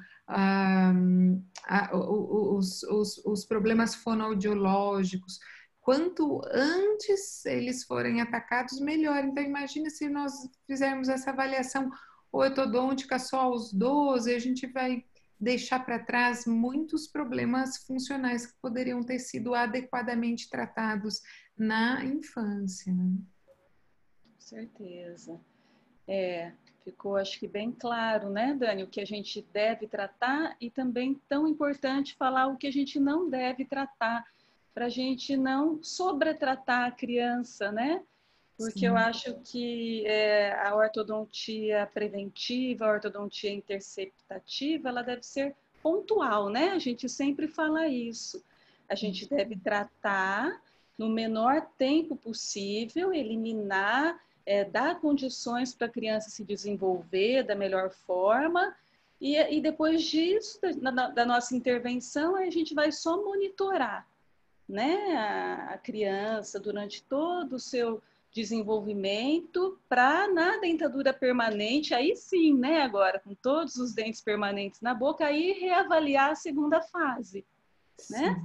os problemas fonoaudiológicos. Quanto antes eles forem atacados, melhor. Então, imagina se nós fizermos essa avaliação ortodôntica só aos 12, a gente vai deixar para trás muitos problemas funcionais que poderiam ter sido adequadamente tratados na infância. Né? Com certeza. Ficou, acho que, bem claro, né, Dani, o que a gente deve tratar, e também tão importante falar o que a gente não deve tratar, para a gente não sobretratar a criança, né? Porque eu acho que a ortodontia preventiva, a ortodontia interceptativa, ela deve ser pontual, né? A gente sempre fala isso. A gente deve tratar no menor tempo possível, eliminar, dar condições para a criança se desenvolver da melhor forma, e depois disso, da nossa intervenção, a gente vai só monitorar, né, a criança durante todo o seu desenvolvimento, para na dentadura permanente, aí sim, né, agora com todos os dentes permanentes na boca, aí reavaliar a segunda fase, né?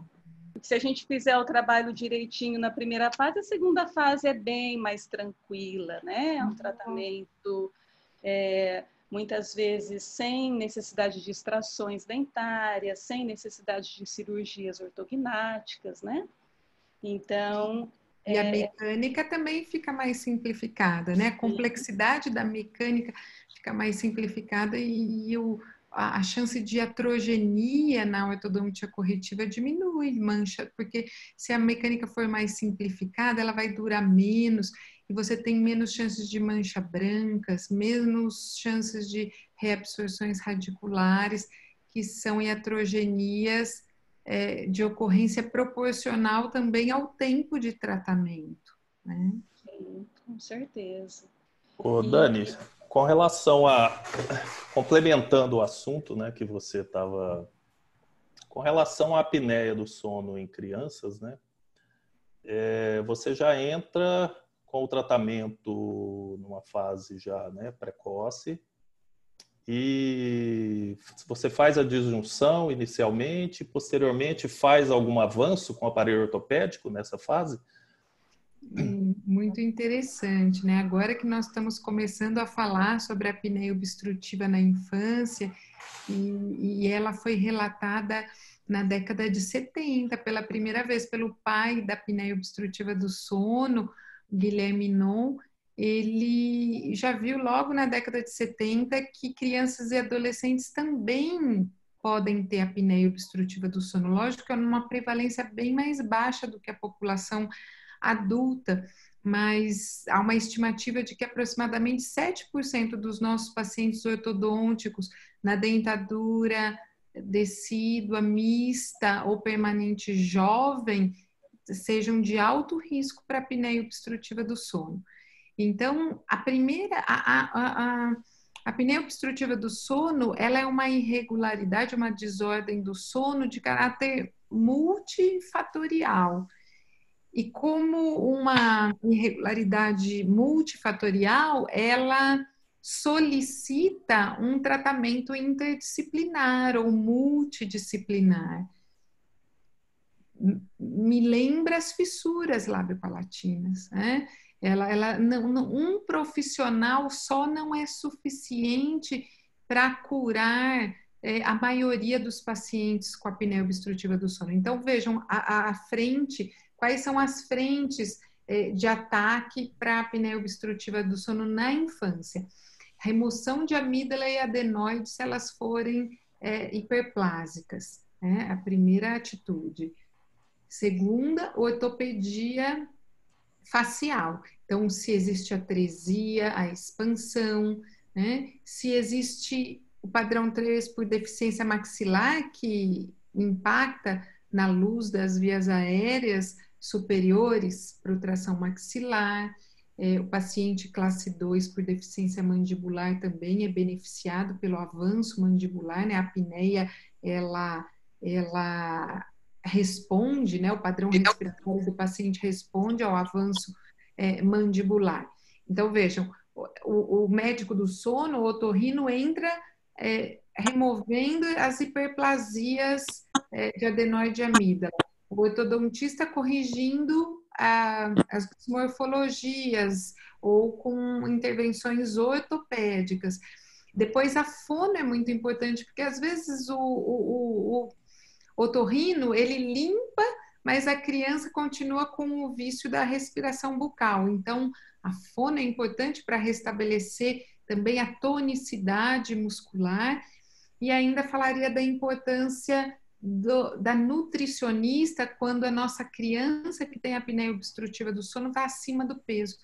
Se a gente fizer o trabalho direitinho na primeira fase, a segunda fase é bem mais tranquila, né? É um tratamento muitas vezes sem necessidade de extrações dentárias, sem necessidade de cirurgias ortognáticas, né? Então... E a mecânica também fica mais simplificada, né? A complexidade da mecânica fica mais simplificada e a chance de atrogenia na ortodontia corretiva diminui, mancha, porque se a mecânica for mais simplificada, ela vai durar menos e você tem menos chances de mancha brancas, menos chances de reabsorções radiculares, que são iatrogenias de ocorrência proporcional também ao tempo de tratamento, né? Sim, com certeza. Ô, Dani, com relação a... Complementando o assunto, né, que você estava... Com relação à apneia do sono em crianças, né? Você já entra com o tratamento numa fase já, né, precoce, e você faz a disjunção inicialmente, posteriormente faz algum avanço com o aparelho ortopédico nessa fase? Muito interessante, né? Agora que nós estamos começando a falar sobre a apneia obstrutiva na infância, e ela foi relatada na década de 70 pela primeira vez pelo pai da apneia obstrutiva do sono, Guilherme Non. Ele já viu logo na década de 70 que crianças e adolescentes também podem ter apneia obstrutiva do sono. Lógico que é numa prevalência bem mais baixa do que a população adulta, mas há uma estimativa de que aproximadamente 7% dos nossos pacientes ortodônticos na dentadura decídua, mista ou permanente jovem sejam de alto risco para apneia obstrutiva do sono. Então, a apneia obstrutiva do sono, ela é uma irregularidade, uma desordem do sono de caráter multifatorial. E como uma irregularidade multifatorial, ela solicita um tratamento interdisciplinar ou multidisciplinar. Me lembra as fissuras lábio-palatinas, né? Um profissional só não é suficiente para curar a maioria dos pacientes com apneia obstrutiva do sono. Então, vejam quais são as frentes de ataque para a apneia obstrutiva do sono na infância. Remoção de amígdala e adenoide se elas forem hiperplásicas, né? A primeira atitude. Segunda, ortopedia facial. Então, se existe atresia, a expansão, né? Se existe o padrão 3 por deficiência maxilar, que impacta na luz das vias aéreas superiores, protração maxilar. O paciente classe 2 por deficiência mandibular também é beneficiado pelo avanço mandibular, né? A apneia, ela responde, né? O padrão respiratório do paciente responde ao avanço mandibular. Então, vejam, o médico do sono, o otorrino, entra removendo as hiperplasias de adenoide e amígdala. O ortodontista corrigindo as morfologias ou com intervenções ortopédicas. Depois, a fono é muito importante, porque às vezes o otorrino, ele limpa, mas a criança continua com o vício da respiração bucal. Então, a fono é importante para restabelecer também a tonicidade muscular. E ainda falaria da importância da nutricionista quando a nossa criança que tem apneia obstrutiva do sono está acima do peso,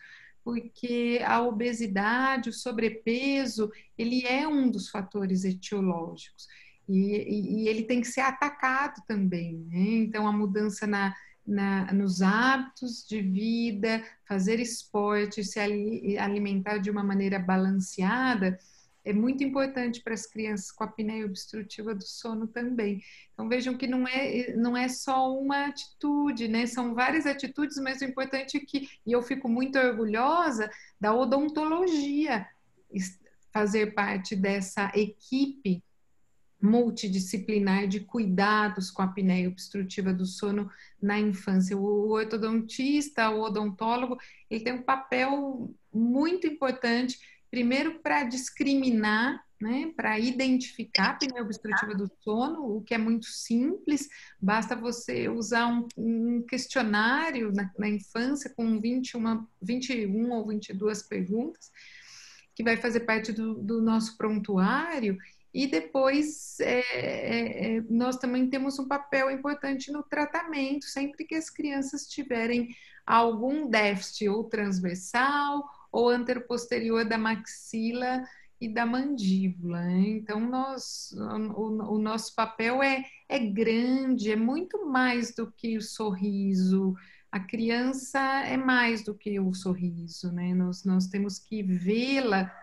porque a obesidade, o sobrepeso, ele é um dos fatores etiológicos. E ele tem que ser atacado também, né? Então, a mudança nos hábitos de vida, fazer esporte, se alimentar de uma maneira balanceada, é muito importante para as crianças com apneia obstrutiva do sono também. Então, vejam que não é só uma atitude, né? São várias atitudes, mas o importante é que, e eu fico muito orgulhosa da odontologia fazer parte dessa equipe multidisciplinar de cuidados com a apneia obstrutiva do sono na infância. O ortodontista, o odontólogo, ele tem um papel muito importante primeiro para discriminar, né, para identificar a apneia obstrutiva do sono, o que é muito simples, basta você usar um questionário na infância com 21 ou 22 perguntas, que vai fazer parte do nosso prontuário, e depois nós também temos um papel importante no tratamento, sempre que as crianças tiverem algum déficit ou transversal ou anteroposterior da maxila e da mandíbula. Então, o nosso papel é grande, é muito mais do que o sorriso. A criança é mais do que o sorriso, né? Nós temos que vê-la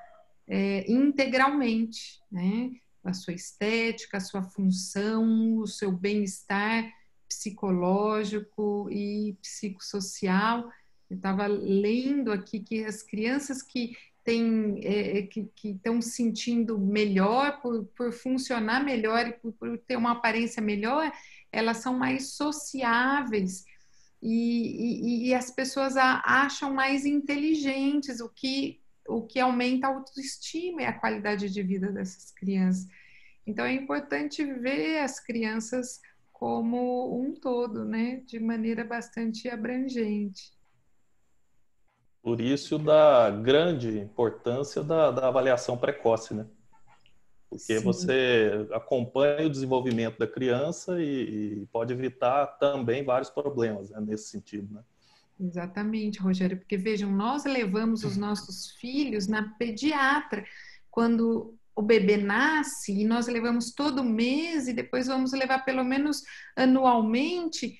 integralmente, né? A sua estética, a sua função, o seu bem-estar psicológico e psicossocial. Eu estava lendo aqui que as crianças que estão sentindo melhor por funcionar melhor e por ter uma aparência melhor, elas são mais sociáveis e as pessoas acham mais inteligentes, o que aumenta a autoestima e a qualidade de vida dessas crianças. Então é importante ver as crianças como um todo, né, de maneira bastante abrangente. Por isso da grande importância da avaliação precoce, né? Porque você acompanha o desenvolvimento da criança e pode evitar também vários problemas, né, nesse sentido, né? Exatamente, Rogério, porque vejam, nós levamos os nossos filhos na pediatra quando o bebê nasce, e nós levamos todo mês e depois vamos levar pelo menos anualmente,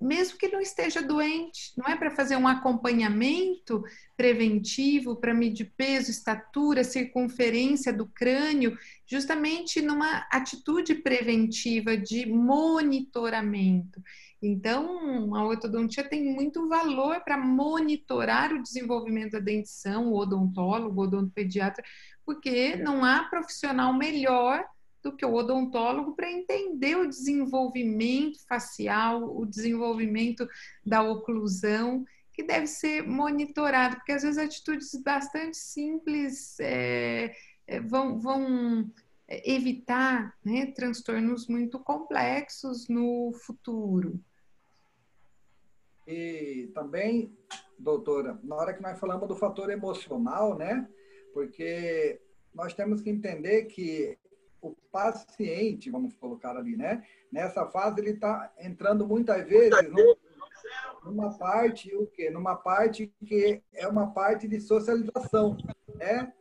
mesmo que não esteja doente, não é para fazer um acompanhamento preventivo, para medir peso, estatura, circunferência do crânio, justamente numa atitude preventiva de monitoramento. Então, a ortodontia tem muito valor para monitorar o desenvolvimento da dentição, o odontólogo, o odontopediatra, porque não há profissional melhor do que o odontólogo para entender o desenvolvimento facial, o desenvolvimento da oclusão, que deve ser monitorado, porque às vezes atitudes bastante simples vão evitar, né, transtornos muito complexos no futuro. E também, doutora, na hora que nós falamos do fator emocional, né? Porque nós temos que entender que o paciente, vamos colocar ali, né? Nessa fase ele está entrando muitas vezes numa parte, o quê? Numa parte que é uma parte de socialização, né?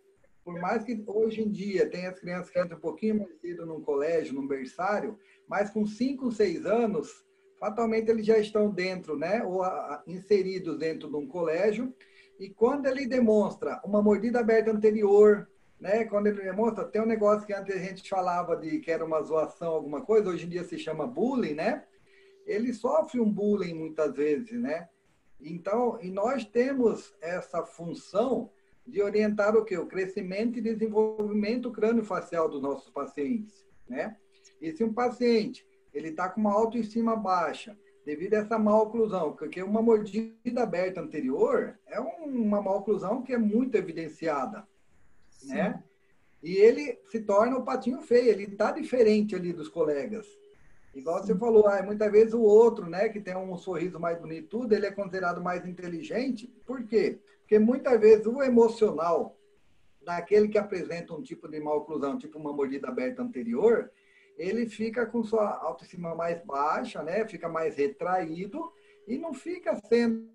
Por mais que hoje em dia tem as crianças que entram um pouquinho mais cedo num colégio, num berçário, mas com 5, 6 anos, fatalmente eles já estão dentro, né? Ou inseridos dentro de um colégio. E quando ele demonstra uma mordida aberta anterior, né? Quando ele demonstra, tem um negócio que antes a gente falava de que era uma zoação, alguma coisa, hoje em dia se chama bullying, né? Ele sofre um bullying muitas vezes, né? Então, e nós temos essa função de orientar o quê? O crescimento e desenvolvimento crânio-facial dos nossos pacientes, né? E se um paciente ele está com uma autoestima baixa, devido a essa má oclusão, porque uma mordida aberta anterior é uma má oclusão que é muito evidenciada, né? E ele se torna o patinho feio, ele está diferente ali dos colegas. Igual você falou, muitas vezes o outro, né, que tem um sorriso mais bonito, tudo, ele é considerado mais inteligente. Por quê? Porque muitas vezes o emocional daquele que apresenta um tipo de má oclusão, tipo uma mordida aberta anterior, ele fica com sua autoestima mais baixa, né, fica mais retraído e não fica sendo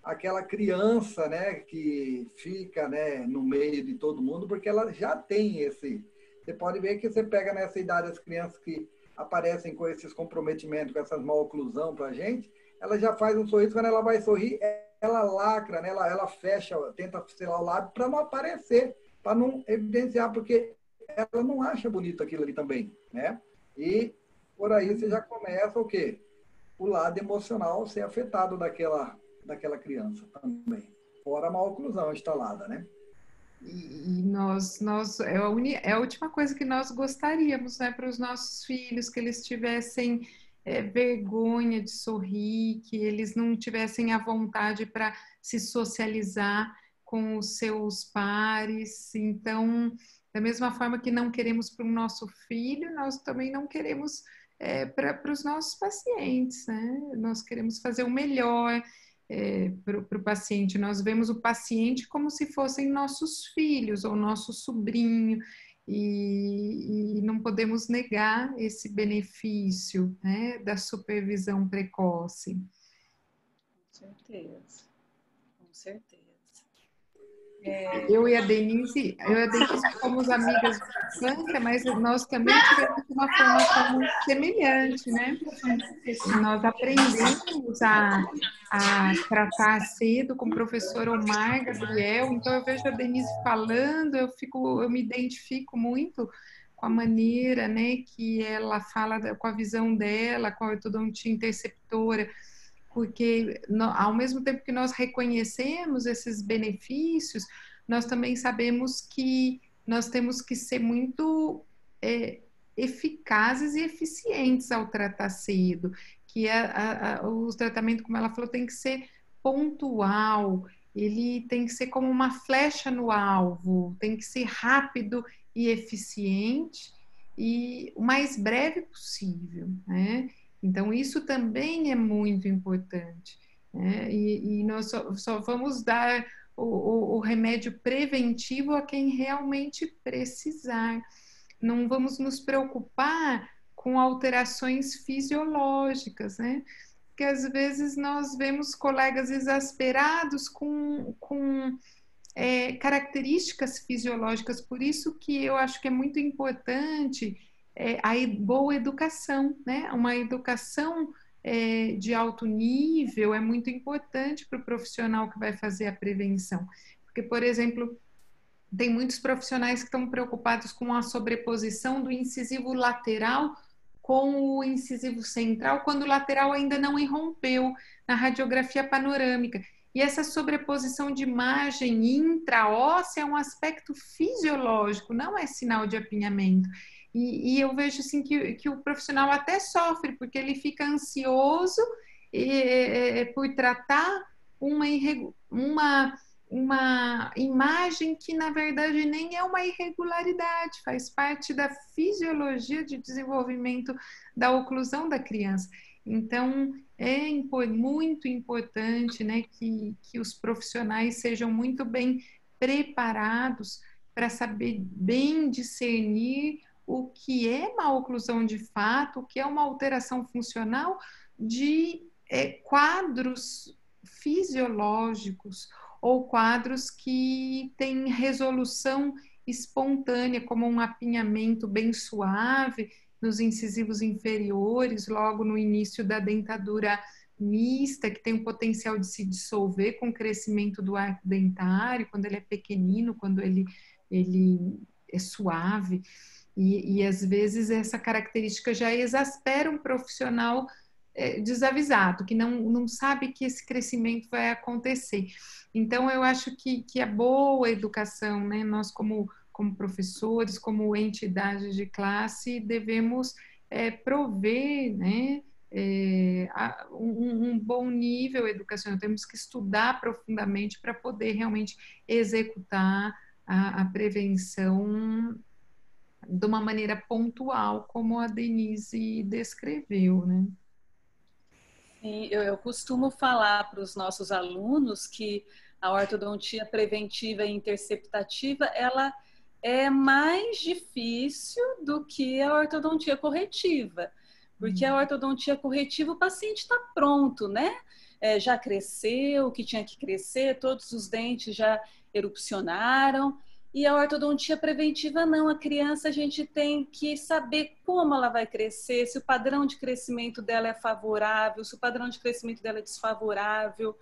aquela criança, né, que fica, né, no meio de todo mundo, porque ela já tem esse... Você pode ver que você pega nessa idade as crianças que aparecem com esses comprometimentos, com essas má oclusão para a gente, ela já faz um sorriso, quando ela vai sorrir, ela lacra, né? ela fecha, tenta selar o lábio para não aparecer, para não evidenciar, porque ela não acha bonito aquilo ali também, né? E por aí você já começa o quê? O lado emocional ser afetado daquela criança também. Fora a má oclusão instalada, né? E é a última coisa que nós gostaríamos, né, para os nossos filhos, que eles tivessem vergonha de sorrir, que eles não tivessem a vontade para se socializar. com os seus pares. Então, da mesma forma que não queremos para o nosso filho, nós também não queremos para os nossos pacientes, né? Nós queremos fazer o melhor para o paciente. Nós vemos o paciente como se fossem nossos filhos ou nosso sobrinho, e não podemos negar esse benefício, né, da supervisão precoce. Com certeza, com certeza. Eu e a Denise somos amigas de infância, mas nós também tivemos uma formação muito semelhante, né? Nós aprendemos a tratar cedo com o professor Omar Gabriel, então eu vejo a Denise falando, eu me identifico muito com a maneira, né, que ela fala, com a visão dela, com a ortodontia interceptora, porque ao mesmo tempo que nós reconhecemos esses benefícios, nós também sabemos que nós temos que ser muito eficazes e eficientes ao tratar cedo, que o tratamento, como ela falou, tem que ser pontual, ele tem que ser como uma flecha no alvo, tem que ser rápido e eficiente e o mais breve possível, né? Então, isso também é muito importante, né? E nós só vamos dar o remédio preventivo a quem realmente precisar. Não vamos nos preocupar com alterações fisiológicas, né? Porque às vezes nós vemos colegas exasperados com características fisiológicas, por isso que eu acho que é muito importante a boa educação, né? Uma educação de alto nível é muito importante para o profissional que vai fazer a prevenção. Porque, por exemplo, tem muitos profissionais que estão preocupados com a sobreposição do incisivo lateral com o incisivo central, quando o lateral ainda não irrompeu na radiografia panorâmica. E essa sobreposição de imagem intraóssea é um aspecto fisiológico, não é sinal de apinhamento. E eu vejo assim que o profissional até sofre, porque ele fica ansioso por tratar uma imagem que, na verdade, nem é uma irregularidade, faz parte da fisiologia de desenvolvimento da oclusão da criança. Então, é muito importante, né, que os profissionais sejam muito bem preparados para saber bem discernir o que é uma oclusão de fato, o que é uma alteração funcional de quadros fisiológicos ou quadros que têm resolução espontânea, como um apinhamento bem suave nos incisivos inferiores, logo no início da dentadura mista, que tem o potencial de se dissolver com o crescimento do arco dentário, quando ele é pequenino, quando ele é suave. E às vezes essa característica já exaspera um profissional desavisado, que não sabe que esse crescimento vai acontecer. Então, eu acho que a boa educação, né, nós como professores, como entidades de classe, devemos prover, né, um bom nível educacional. Temos que estudar profundamente para poder realmente executar a prevenção de uma maneira pontual, como a Denise descreveu, né? Sim, eu costumo falar para os nossos alunos que a ortodontia preventiva e interceptativa, ela é mais difícil do que a ortodontia corretiva, porque a ortodontia corretiva o paciente está pronto, né? Já cresceu o que tinha que crescer, todos os dentes já erupcionaram. E a ortodontia preventiva não, a criança a gente tem que saber como ela vai crescer, se o padrão de crescimento dela é favorável, se o padrão de crescimento dela é desfavorável,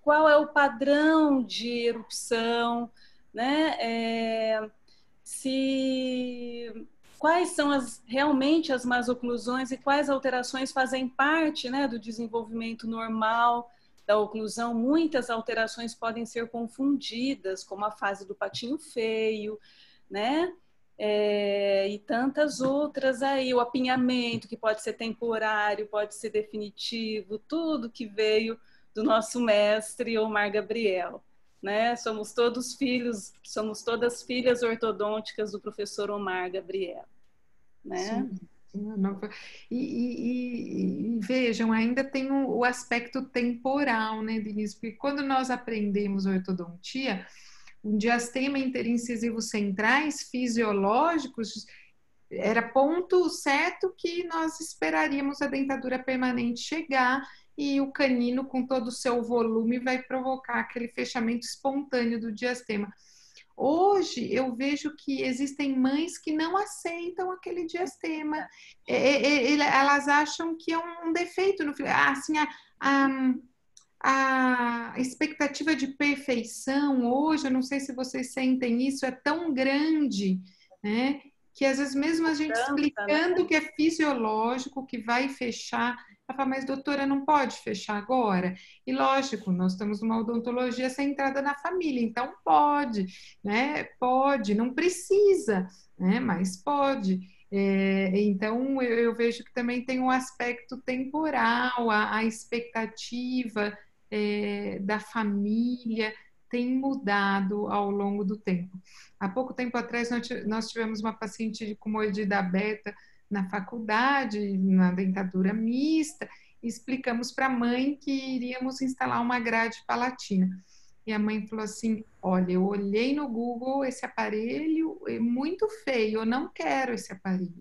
qual é o padrão de erupção, né? Quais são realmente as más oclusões e quais alterações fazem parte, né, do desenvolvimento normal da oclusão. Muitas alterações podem ser confundidas, como a fase do patinho feio, né? E tantas outras aí, o apinhamento, que pode ser temporário, pode ser definitivo, tudo que veio do nosso mestre Omar Gabriel. né? Somos todas filhas ortodônticas do professor Omar Gabriel, né? Sim. E vejam, ainda tem o aspecto temporal, né, Denise? Porque quando nós aprendemos ortodontia, um diastema interincisivo centrais fisiológicos era ponto certo que nós esperaríamos a dentadura permanente chegar e o canino, com todo o seu volume, vai provocar aquele fechamento espontâneo do diastema. Hoje, eu vejo que existem mães que não aceitam aquele diastema. Elas acham que é um defeito no filho. Assim, a expectativa de perfeição hoje, eu não sei se vocês sentem isso, é tão grande, né? Que às vezes mesmo a gente explicando que é fisiológico, que vai fechar, ela fala, mas doutora, não pode fechar agora? E lógico, nós estamos numa odontologia centrada na família, então pode, né? Pode, não precisa, né? Mas pode. Então eu vejo que também tem um aspecto temporal, a expectativa da família tem mudado ao longo do tempo. Há pouco tempo atrás, nós tivemos uma paciente com mordida aberta na faculdade, na dentadura mista, e explicamos para a mãe que iríamos instalar uma grade palatina. E a mãe falou assim, olha, eu olhei no Google, esse aparelho é muito feio, eu não quero esse aparelho.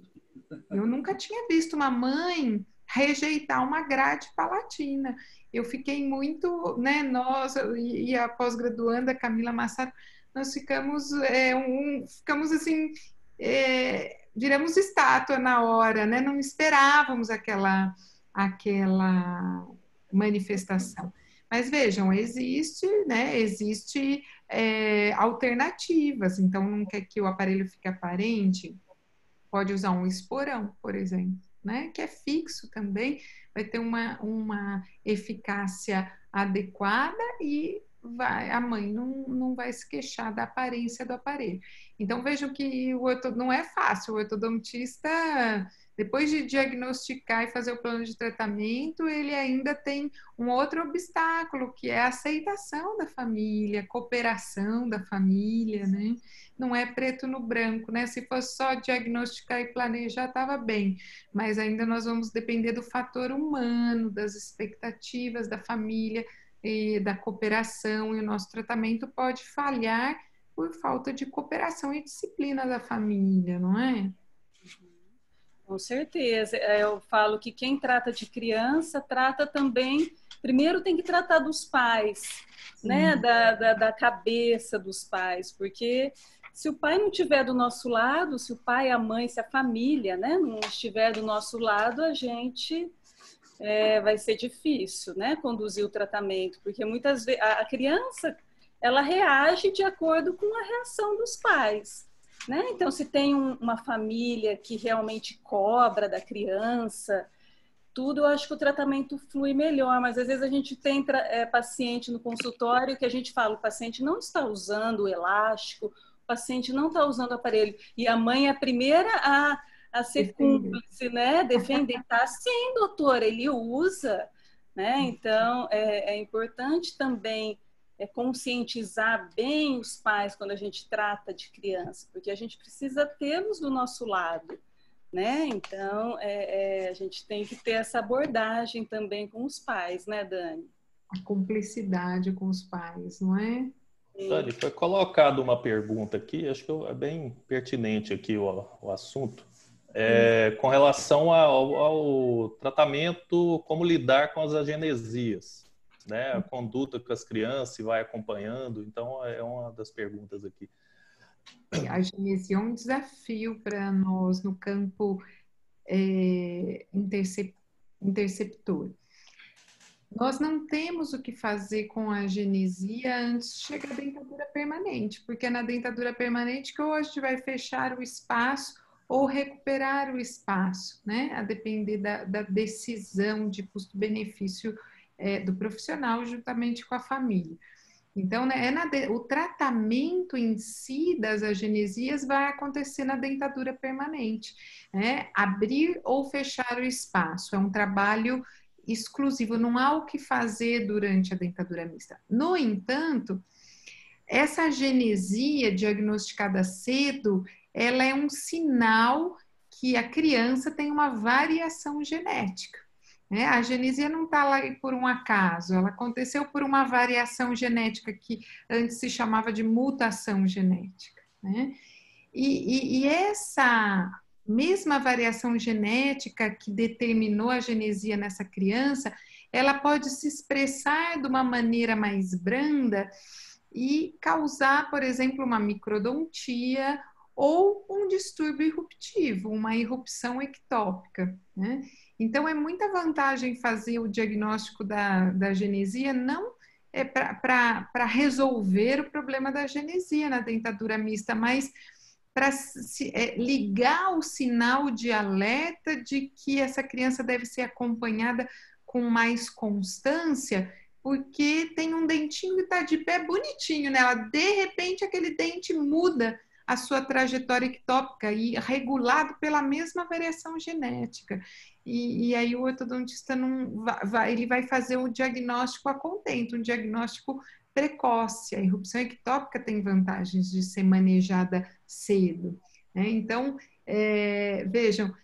Eu nunca tinha visto uma mãe rejeitar uma grade palatina. Eu fiquei muito, né, nós e a pós-graduanda Camila Massaro, nós ficamos assim, viramos estátua na hora, né? Não esperávamos aquela manifestação. Mas vejam, existe alternativas. Então, não quer que o aparelho fique aparente, pode usar um esporão, por exemplo, né? Que é fixo também, vai ter uma eficácia adequada e a mãe não vai se queixar da aparência do aparelho. Então, vejam que não é fácil. O ortodontista, depois de diagnosticar e fazer o plano de tratamento, ele ainda tem um outro obstáculo, que é a aceitação da família, a cooperação da família, né? Não é preto no branco, né? Se fosse só diagnosticar e planejar, estava bem. Mas ainda nós vamos depender do fator humano, das expectativas da família, e da cooperação, e o nosso tratamento pode falhar por falta de cooperação e disciplina da família, não é? Com certeza. Eu falo que quem trata de criança, trata também, primeiro tem que tratar dos pais, né? Da cabeça dos pais, porque se o pai não estiver do nosso lado, se o pai, a mãe, se a família, né, não estiver do nosso lado, a gente... vai ser difícil, né, conduzir o tratamento, porque muitas vezes a criança, ela reage de acordo com a reação dos pais, né? Então, se tem uma família que realmente cobra da criança, tudo, eu acho que o tratamento flui melhor, mas às vezes a gente tem paciente no consultório que a gente fala, o paciente não está usando o elástico, o paciente não está usando o aparelho, e a mãe é a primeira a ser cúmplice, né? Defender, tá? Sim, doutora, ele usa, né? Então, é importante também conscientizar bem os pais quando a gente trata de criança, porque a gente precisa tê-los do nosso lado, né? Então, a gente tem que ter essa abordagem também com os pais, né, Dani? A cumplicidade com os pais, não é? Dani, foi colocada uma pergunta aqui, acho que é bem pertinente aqui o assunto. Com relação ao tratamento, como lidar com as agenesias, né? A conduta com as crianças, se vai acompanhando, então é uma das perguntas aqui. A agenesia é um desafio para nós no campo interceptor. Nós não temos o que fazer com a agenesia antes de chegar à dentadura permanente, porque é na dentadura permanente que hoje a gente vai fechar o espaço ou recuperar o espaço, né? A depender da decisão de custo-benefício do profissional juntamente com a família. Então, né, o tratamento em si das agenesias vai acontecer na dentadura permanente, né? Abrir ou fechar o espaço é um trabalho exclusivo, não há o que fazer durante a dentadura mista. No entanto, essa agenesia diagnosticada cedo, ela é um sinal que a criança tem uma variação genética. Né? A agenesia não está lá por um acaso, ela aconteceu por uma variação genética que antes se chamava de mutação genética. Né? E essa mesma variação genética que determinou a agenesia nessa criança, ela pode se expressar de uma maneira mais branda e causar, por exemplo, uma microdontia ou um distúrbio irruptivo, uma irrupção ectópica. Né? Então, é muita vantagem fazer o diagnóstico da agenesia, não é para resolver o problema da agenesia na dentadura mista, mas para ligar o sinal de alerta de que essa criança deve ser acompanhada com mais constância, porque tem um dentinho que está de pé bonitinho nela, de repente aquele dente muda a sua trajetória ectópica e regulado pela mesma variação genética. E aí o ortodontista ele vai fazer o diagnóstico a contento, um diagnóstico precoce. A irrupção ectópica tem vantagens de ser manejada cedo. Né? Então, vejam,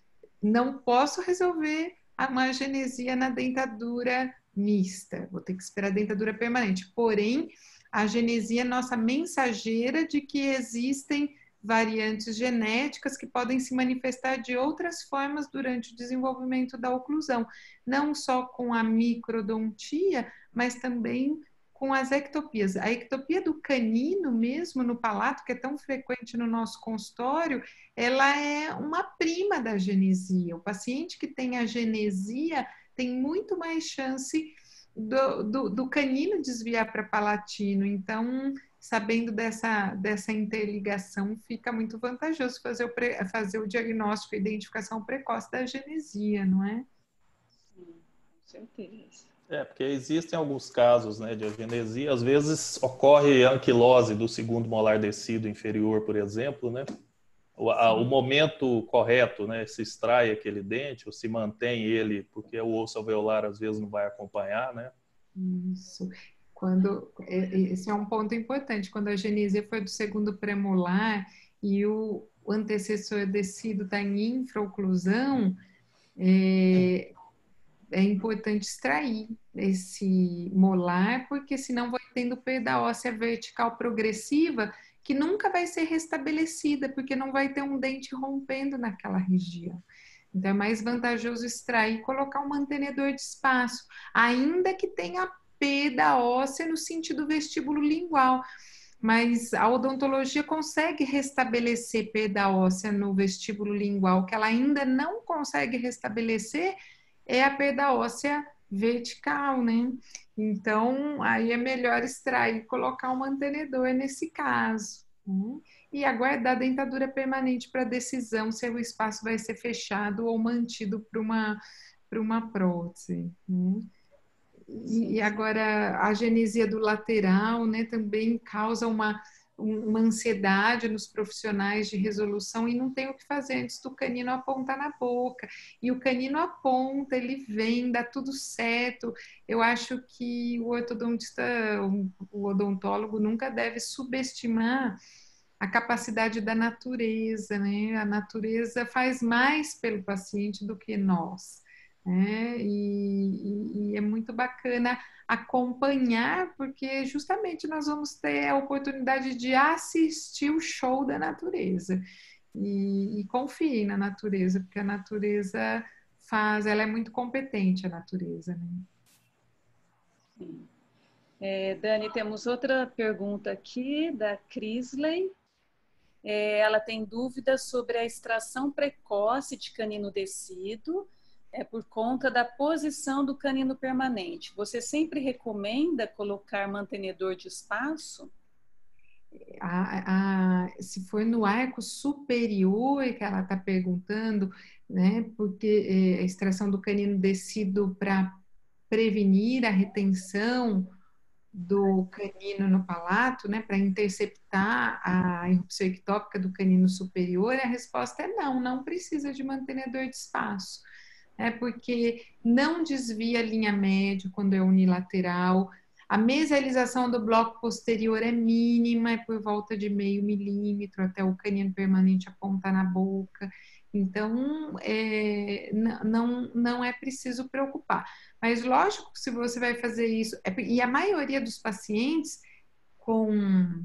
não posso resolver uma agenesia na dentadura mista, vou ter que esperar a dentadura permanente. Porém, a agenesia é nossa mensageira de que existem variantes genéticas que podem se manifestar de outras formas durante o desenvolvimento da oclusão, não só com a microdontia, mas também com as ectopias. A ectopia do canino mesmo no palato, que é tão frequente no nosso consultório, ela é uma prima da agenesia. O paciente que tem agenesia tem muito mais chance do canino desviar para palatino. Então, sabendo dessa interligação, fica muito vantajoso fazer o diagnóstico e identificação precoce da agenesia, não é? Sim, com certeza. Porque existem alguns casos, né, de agenesia, às vezes ocorre anquilose do segundo molar descido inferior, por exemplo, né? O momento correto, né, se extrai aquele dente ou se mantém ele, porque o osso alveolar às vezes não vai acompanhar, né? Isso. Esse é um ponto importante. Quando a agenesia foi do segundo premolar e o antecessor descido está em infraoclusão, é importante extrair esse molar, porque senão vai tendo perda óssea vertical progressiva que nunca vai ser restabelecida, porque não vai ter um dente rompendo naquela região. Então, é mais vantajoso extrair e colocar um mantenedor de espaço, ainda que tenha perda óssea no sentido vestíbulo lingual. Mas a odontologia consegue restabelecer perda óssea no vestíbulo lingual. O que ela ainda não consegue restabelecer é a perda óssea vertical, né? Então, aí é melhor extrair e colocar um mantenedor nesse caso. Né? E aguardar a dentadura permanente para decisão se o espaço vai ser fechado ou mantido para uma prótese. Né? E agora, a agenesia do lateral, né, também causa uma ansiedade nos profissionais de resolução e não tem o que fazer antes do canino apontar na boca. E o canino aponta, ele vem, dá tudo certo. Eu acho que o ortodontista, o odontólogo nunca deve subestimar a capacidade da natureza, né? A natureza faz mais pelo paciente do que nós. E é muito bacana acompanhar, porque justamente nós vamos ter a oportunidade de assistir o show da natureza e confie na natureza, porque a natureza ela é muito competente, a natureza, né? Sim. Dani, temos outra pergunta aqui da Crisley. Ela tem dúvidas sobre a extração precoce de canino descido, por conta da posição do canino permanente. Você sempre recomenda colocar mantenedor de espaço? Se for no arco superior que ela está perguntando, né, porque a extração do canino descido para prevenir a retenção do canino no palato, né, para interceptar a irrupção ectópica do canino superior, a resposta é não precisa de mantenedor de espaço. Porque não desvia a linha média quando é unilateral, A mesialização do bloco posterior é mínima, é por volta de 0,5 milímetro, até o canino permanente apontar na boca. Então, não é preciso preocupar. Mas, lógico, se você vai fazer isso... E a maioria dos pacientes com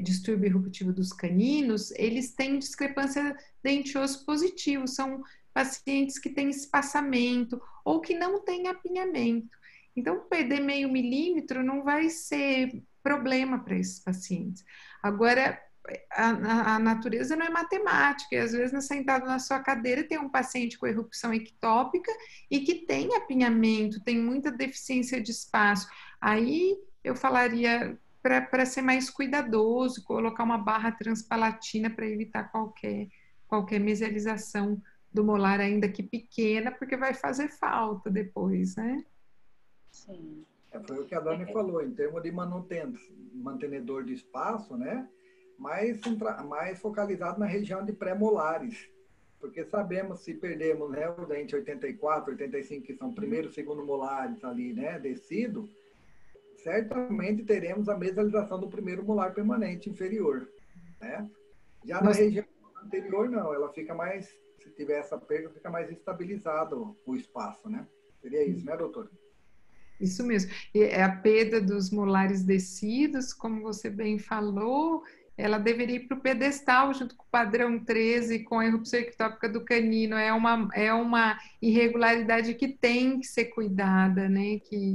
distúrbio eruptivo dos caninos, eles têm discrepância dente-osso positivo. São pacientes que têm espaçamento ou que não têm apinhamento. Então, perder 0,5 milímetro não vai ser problema para esses pacientes. Agora, a natureza não é matemática, e às vezes, sentado na sua cadeira, tem um paciente com erupção ectópica e que tem apinhamento, tem muita deficiência de espaço. Aí, eu falaria para ser mais cuidadoso, colocar uma barra transpalatina para evitar qualquer mesialização do molar, ainda que pequena, porque vai fazer falta depois, né? Sim. Foi o que a Dani falou, em termos de mantenedor de espaço, né? Mais focalizado na região de pré-molares. Porque sabemos, se perdemos, né, o dente 84, 85, que são primeiro e segundo molares ali, né, descido, certamente teremos a mesialização do primeiro molar permanente inferior, né? Já na região anterior, não, ela fica mais, se tiver essa perda, fica mais estabilizado o espaço, né? Seria isso, né, doutora? Isso mesmo. E a perda dos molares descidos, como você bem falou, ela deveria ir para o pedestal, junto com o padrão 13, com a erupção ectópica do canino. É uma irregularidade que tem que ser cuidada, né? Que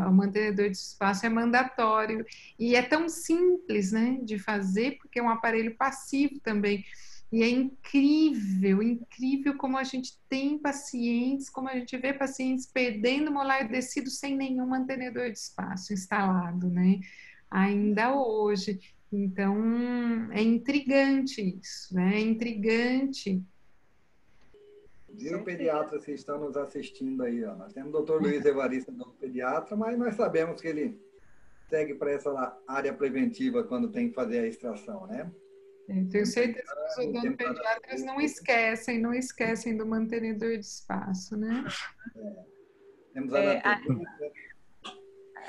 o mantenedor de espaço é mandatório. E é tão simples, né, de fazer, porque é um aparelho passivo também. E é incrível, incrível como a gente tem pacientes, como a gente vê pacientes perdendo molar descido sem nenhum mantenedor de espaço instalado, né? Ainda hoje. Então, é intrigante isso, né? É intrigante. Viu, pediatras que estão nos assistindo aí, ó. Nós temos o doutor Luiz Evaristo, pediatra, mas nós sabemos que ele segue para essa área preventiva quando tem que fazer a extração, né? Eu tenho certeza que os odontopediatras não esquecem do mantenedor de espaço, né? Temos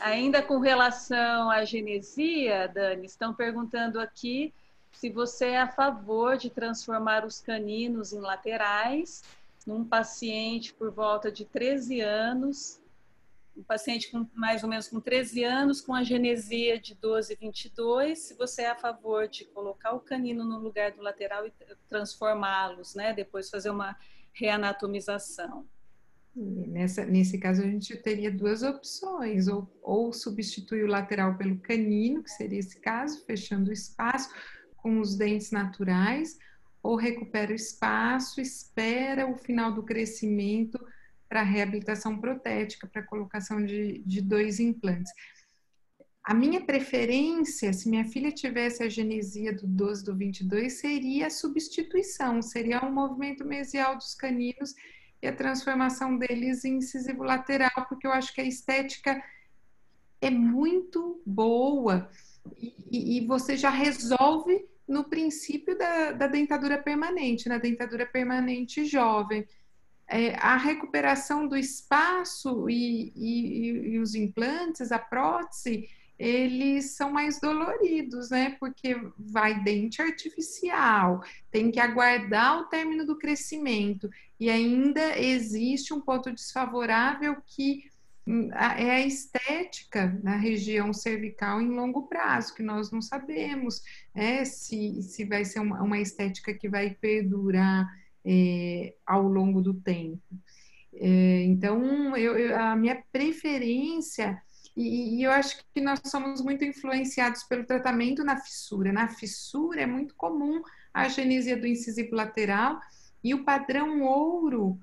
ainda com relação à genesia, Dani, estão perguntando aqui se você é a favor de transformar os caninos em laterais num paciente por volta de 13 anos, um paciente com mais ou menos com 13 anos, com a genesia de 12,22, se você é a favor de colocar o canino no lugar do lateral e transformá-los, né? Depois fazer uma reanatomização. Nesse caso, a gente teria duas opções, ou substituir o lateral pelo canino, que seria esse caso, fechando o espaço com os dentes naturais, ou recupera o espaço, espera o final do crescimento para reabilitação protética, para colocação de 2 implantes. A minha preferência, se minha filha tivesse a genesia do 12 do 22, seria a substituição, seria um movimento mesial dos caninos e a transformação deles em incisivo lateral, porque eu acho que a estética é muito boa e você já resolve no princípio da dentadura permanente, na dentadura permanente jovem. A recuperação do espaço e os implantes, a prótese, eles são mais doloridos, né? Porque vai dente artificial, tem que aguardar o término do crescimento e ainda existe um ponto desfavorável que é a estética na região cervical em longo prazo, que nós não sabemos se vai ser uma estética que vai perdurar ao longo do tempo. Então, a minha preferência, e eu acho que nós somos muito influenciados pelo tratamento na fissura. Na fissura é muito comum a genesia do incisivo lateral, e o padrão ouro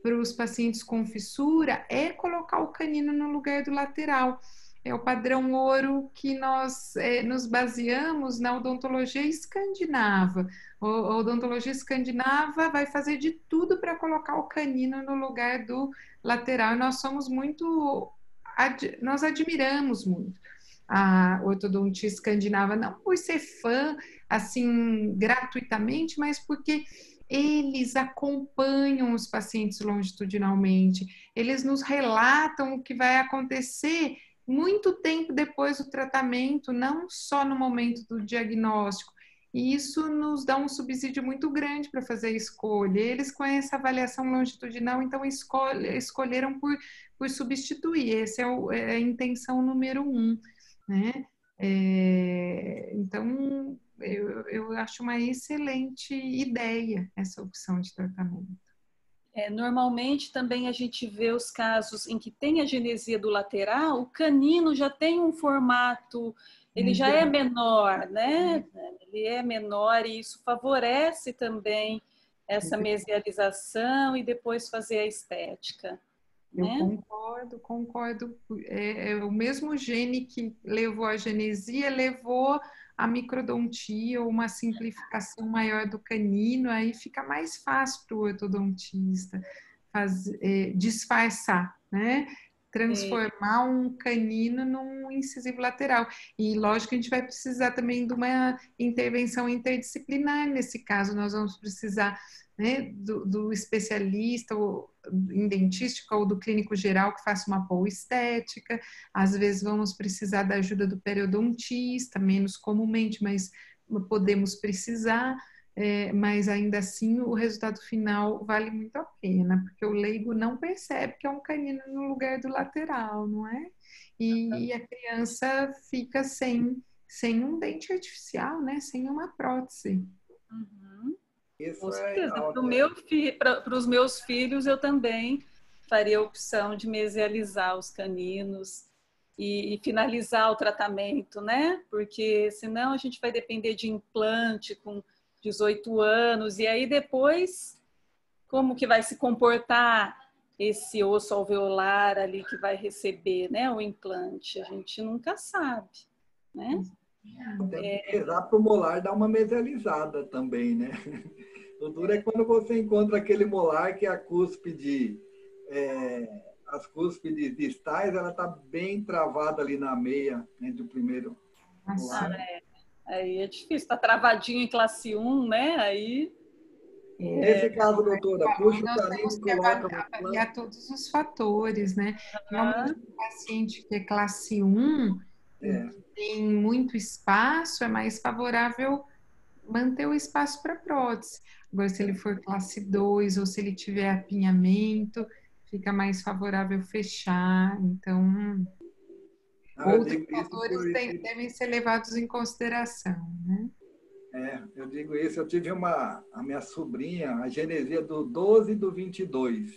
para os pacientes com fissura é colocar o canino no lugar do lateral. É o padrão ouro que nós nos baseamos na odontologia escandinava. A odontologia escandinava vai fazer de tudo para colocar o canino no lugar do lateral. E nós somos nós admiramos muito a ortodontia escandinava, não por ser fã, assim, gratuitamente, mas porque eles acompanham os pacientes longitudinalmente, eles nos relatam o que vai acontecer muito tempo depois do tratamento, não só no momento do diagnóstico. E isso nos dá um subsídio muito grande para fazer a escolha. Eles com essa avaliação longitudinal, então escolheram por substituir. Essa é a intenção número 1, né? Então, eu acho uma excelente ideia essa opção de tratamento. Normalmente também a gente vê os casos em que tem a genesia do lateral, o canino já tem um formato, ele já é menor, né? Ele é menor e isso favorece também essa mesialização e depois fazer a estética. Eu concordo. É o mesmo gene que levou a genesia, levou a microdontia ou uma simplificação maior do canino, aí fica mais fácil para o ortodontista disfarçar, né? Transformar um canino num incisivo lateral. E lógico que a gente vai precisar também de uma intervenção interdisciplinar nesse caso, nós vamos precisar, né, do especialista em dentística ou do clínico geral que faça uma boa estética, às vezes vamos precisar da ajuda do periodontista, menos comumente, mas podemos precisar, mas ainda assim o resultado final vale muito a pena, porque o leigo não percebe que é um canino no lugar do lateral, não é? E a criança fica sem um dente artificial, né? Sem uma prótese. Uhum. Com certeza. Para os meus filhos, eu também faria a opção de mesializar os caninos e finalizar o tratamento, né? Porque senão a gente vai depender de implante com 18 anos, e aí depois, como que vai se comportar esse osso alveolar ali que vai receber, né, o implante? A gente nunca sabe, né? Tem que rezar para o molar dar uma mesializada também, né? O duro é quando você encontra aquele molar que a cúspide, as cúspides distais, ela está bem travada ali na meia, entre o primeiro molar. Aí é difícil, está travadinho em classe 1, né? Aí... Nesse caso, doutora, puxa o canino e coloca... avaliar todos os fatores, né? Realmente, um paciente que é classe 1, que tem muito espaço, é mais favorável manter o espaço para prótese. Agora, se ele for classe 2 ou se ele tiver apinhamento, fica mais favorável fechar. Então, outros fatores devem ser levados em consideração, né? Eu digo isso. Eu tive a minha sobrinha, a genesia do 12 e do 22.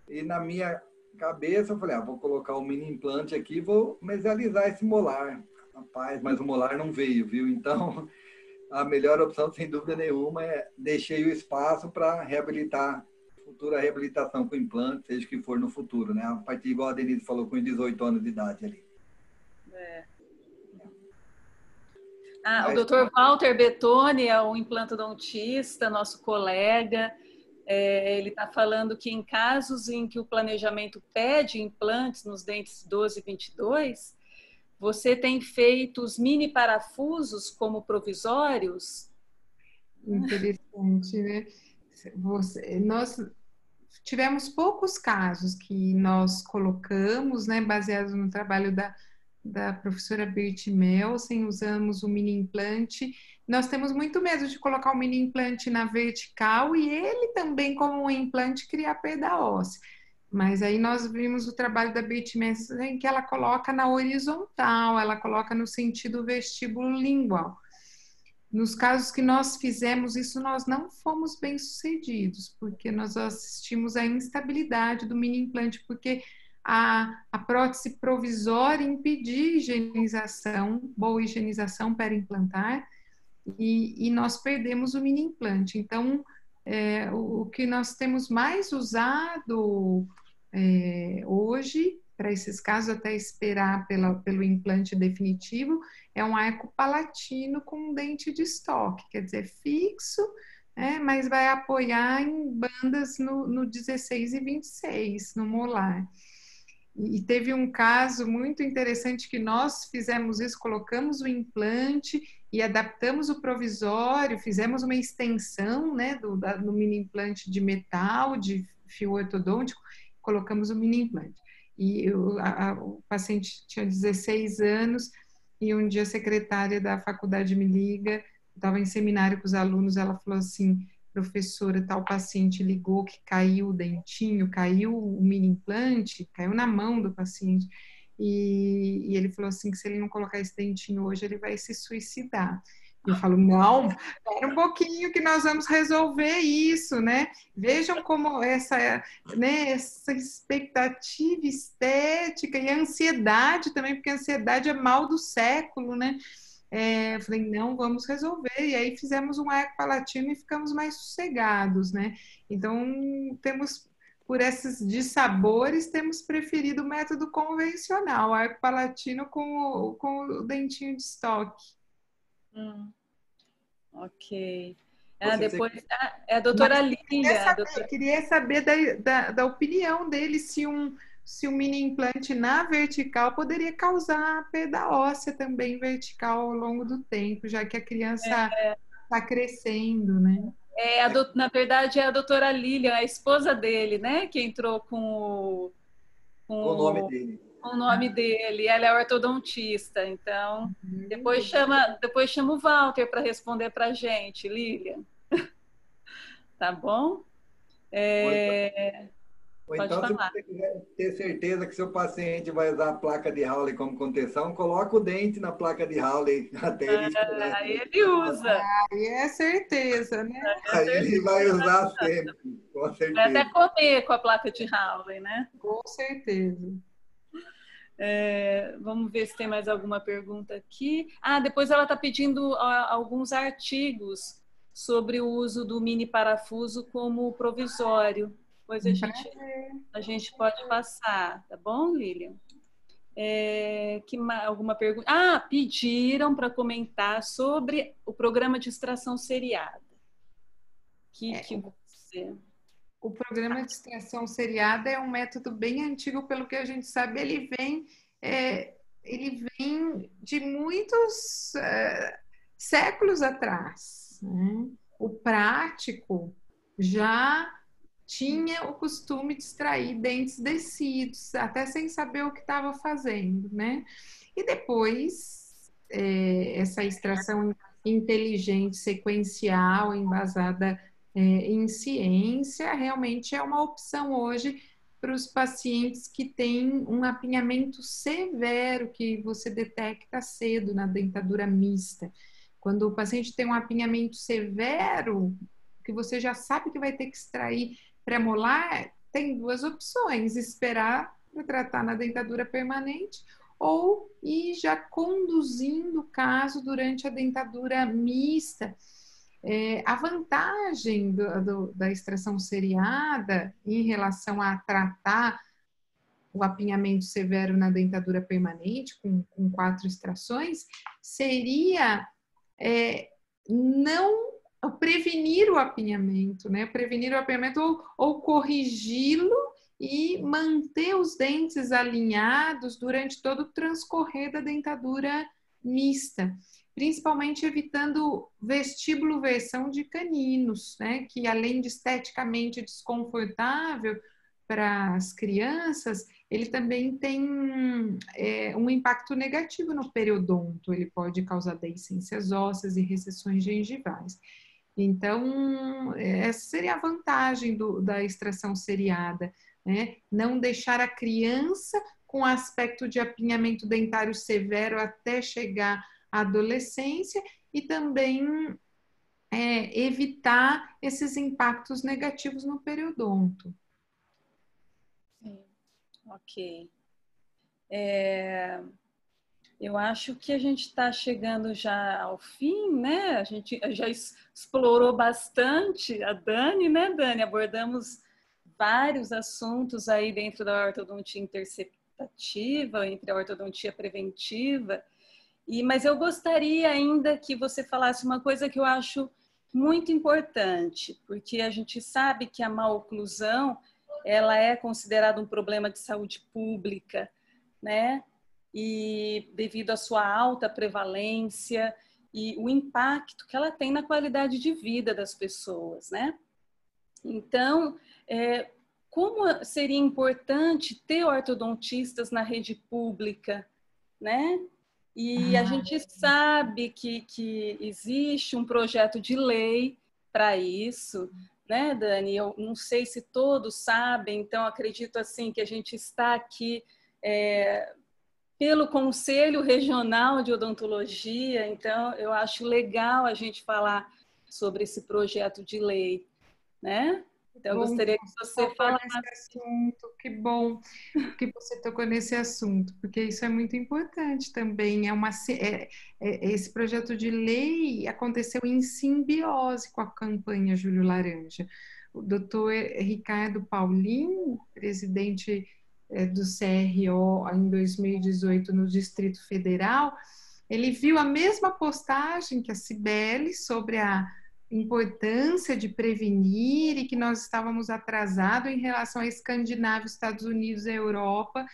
E na minha cabeça, eu falei, vou colocar o mini implante aqui, vou mesializar esse molar. Rapaz, mas o molar não veio, viu? Então, a melhor opção, sem dúvida nenhuma, deixei o espaço para reabilitar, futura reabilitação com implante, seja que for no futuro, né? A partir, igual a Denise falou, com 18 anos de idade ali. O Dr. Walter Bettoni é um implantodontista, nosso colega. Ele está falando que em casos em que o planejamento pede implantes nos dentes 12 e 22, você tem feito os mini parafusos como provisórios? Interessante, né? Nós tivemos poucos casos que nós colocamos, né, baseados no trabalho da professora Birte Melsen, usamos o mini implante. Nós temos muito medo de colocar o mini implante na vertical e ele também, como um implante, criar perda óssea. Mas aí nós vimos o trabalho da Birte Melsen que ela coloca na horizontal, ela coloca no sentido vestíbulo lingual. Nos casos que nós fizemos isso, nós não fomos bem sucedidos, porque nós assistimos à instabilidade do mini implante, porque a prótese provisória impedia higienização, boa higienização periimplantar, e nós perdemos o mini implante. Então, o que nós temos mais usado hoje, para esses casos, até esperar pelo implante definitivo, é um arco palatino com um dente de estoque, quer dizer, fixo, mas vai apoiar em bandas no 16 e 26, no molar. E teve um caso muito interessante que nós fizemos isso, colocamos o implante e adaptamos o provisório, fizemos uma extensão, né, do mini implante de metal, de fio ortodôntico, colocamos o mini implante. E o paciente tinha 16 anos e um dia a secretária da faculdade me liga, estava em seminário com os alunos, ela falou assim: professora, tal paciente ligou que caiu o dentinho, caiu o mini implante, caiu na mão do paciente. E ele falou assim que se ele não colocar esse dentinho hoje, ele vai se suicidar. Eu falo, não, espera um pouquinho que nós vamos resolver isso, né? Vejam como né, essa expectativa estética e a ansiedade também, porque a ansiedade é mal do século, né? Eu falei, não, vamos resolver. E aí fizemos um arco palatino e ficamos mais sossegados, né? Então, por esses dissabores, temos preferido o método convencional, arco palatino com o dentinho de estoque. Ok. Depois é a doutora Lília. Queria saber da opinião dele se um mini implante na vertical poderia causar perda óssea também vertical ao longo do tempo, já que a criança está crescendo, né? Na verdade, é a doutora Lília, a esposa dele, né? Que entrou com o nome dele. Com o nome dele. Ela é ortodontista. Então, depois chama o Walter para responder para a gente, Lília. Tá bom? Ou então, se você quiser ter certeza que seu paciente vai usar a placa de Hawley como contenção, coloca o dente na placa de Hawley até ele estourar. Aí ele usa. Aí é certeza, né? Aí ele vai usar sempre, com certeza. Vai até comer com a placa de Hawley, né? Com certeza. Vamos ver se tem mais alguma pergunta aqui. Depois ela está pedindo alguns artigos sobre o uso do mini parafuso como provisório. Depois a gente pode passar, tá bom, Lilian? Alguma pergunta? Pediram para comentar sobre o programa de extração seriada. O programa de extração seriada é um método bem antigo, pelo que a gente sabe, ele vem de muitos séculos atrás, né? O prático já tinha o costume de extrair dentes descidos, até sem saber o que estava fazendo, né? E depois, essa extração inteligente, sequencial, embasada em ciência, realmente é uma opção hoje para os pacientes que têm um apinhamento severo, que você detecta cedo na dentadura mista. Quando o paciente tem um apinhamento severo, que você já sabe que vai ter que extrair premolar, tem duas opções: esperar para tratar na dentadura permanente ou ir já conduzindo o caso durante a dentadura mista. A vantagem da extração seriada em relação a tratar o apinhamento severo na dentadura permanente, com 4 extrações, seria não prevenir o apinhamento, né? Prevenir o apinhamento ou corrigi-lo e manter os dentes alinhados durante todo o transcorrer da dentadura mista, principalmente evitando vestíbulo-versão de caninos, né? Que além de esteticamente desconfortável para as crianças, ele também tem um impacto negativo no periodonto, ele pode causar deiscências ósseas e recessões gengivais. Então, essa seria a vantagem da extração seriada, né? Não deixar a criança com aspecto de apinhamento dentário severo até chegar à adolescência e também evitar esses impactos negativos no periodonto. Sim, ok. Eu acho que a gente está chegando já ao fim, né? A gente já explorou bastante a Dani, né, Dani? Abordamos vários assuntos aí dentro da ortodontia interceptativa, entre a ortodontia preventiva. Mas eu gostaria ainda que você falasse uma coisa que eu acho muito importante, porque a gente sabe que a maloclusão ela é considerada um problema de saúde pública, né? E devido à sua alta prevalência, e o impacto que ela tem na qualidade de vida das pessoas, né? Então, como seria importante ter ortodontistas na rede pública, né? E a gente sabe que existe um projeto de lei para isso, né, Dani? Eu não sei se todos sabem, então acredito assim que a gente está aqui pelo Conselho Regional de Odontologia, então eu acho legal a gente falar sobre esse projeto de lei, né? Então, eu gostaria que você falasse nesse assunto. Que bom que você tocou nesse assunto, porque isso é muito importante também. Esse projeto de lei aconteceu em simbiose com a campanha Júlio Laranja. O doutor Ricardo Paulin, presidente do CRO em 2018 no Distrito Federal, ele viu a mesma postagem que a Cibele sobre a importância de prevenir e que nós estávamos atrasados em relação à Escandinávia, Estados Unidos e Europa.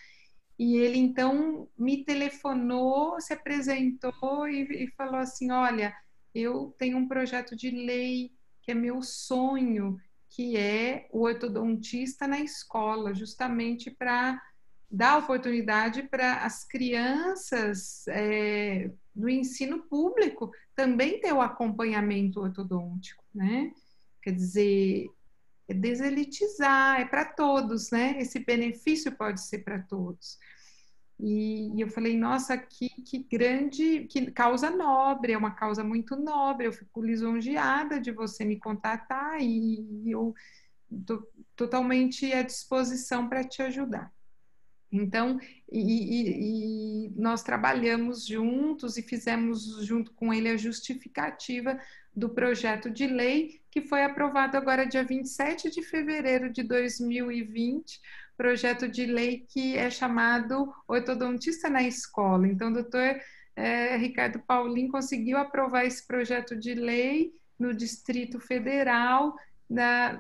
E ele, então, me telefonou, se apresentou e falou assim, olha, eu tenho um projeto de lei que é meu sonho, que é o ortodontista na escola, justamente para dar oportunidade para as crianças do ensino público também ter o acompanhamento ortodôntico, né? Quer dizer, é deselitizar, é para todos, né? Esse benefício pode ser para todos. E eu falei, nossa, que grande, que causa nobre, é uma causa muito nobre, eu fico lisonjeada de você me contatar e eu estou totalmente à disposição para te ajudar. Então, nós trabalhamos juntos e fizemos junto com ele a justificativa do projeto de lei que foi aprovado agora dia 27 de fevereiro de 2020, projeto de lei que é chamado Ortodontista na Escola. Então, o doutor Ricardo Paulin conseguiu aprovar esse projeto de lei no Distrito Federal da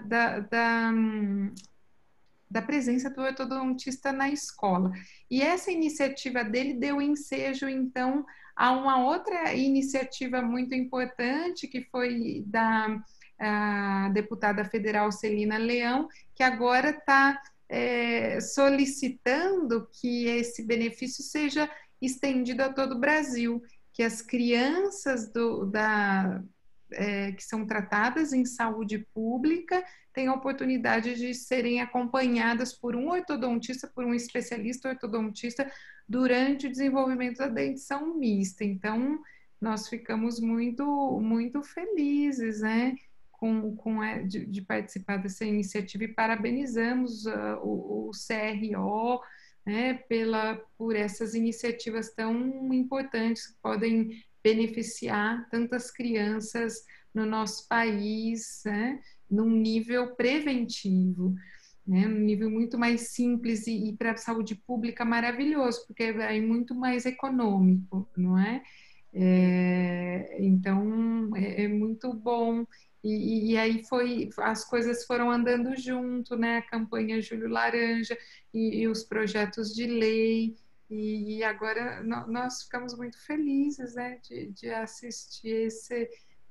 presença do ortodontista na escola. E essa iniciativa dele deu ensejo, então, a uma outra iniciativa muito importante, que foi da deputada federal Celina Leão, que agora está solicitando que esse benefício seja estendido a todo o Brasil, que as crianças que são tratadas em saúde pública têm a oportunidade de serem acompanhadas por um ortodontista, por um especialista ortodontista durante o desenvolvimento da dentição mista. Então, nós ficamos muito, muito felizes, né, de participar dessa iniciativa e parabenizamos o CRO, né, por essas iniciativas tão importantes que podem beneficiar tantas crianças no nosso país, né, num nível preventivo, né, num nível muito mais simples e para a saúde pública maravilhoso, porque é muito mais econômico, não é? Então, é muito bom. E aí as coisas foram andando junto, né? A campanha Júlio Laranja e os projetos de lei. E agora nós ficamos muito felizes, né, de assistir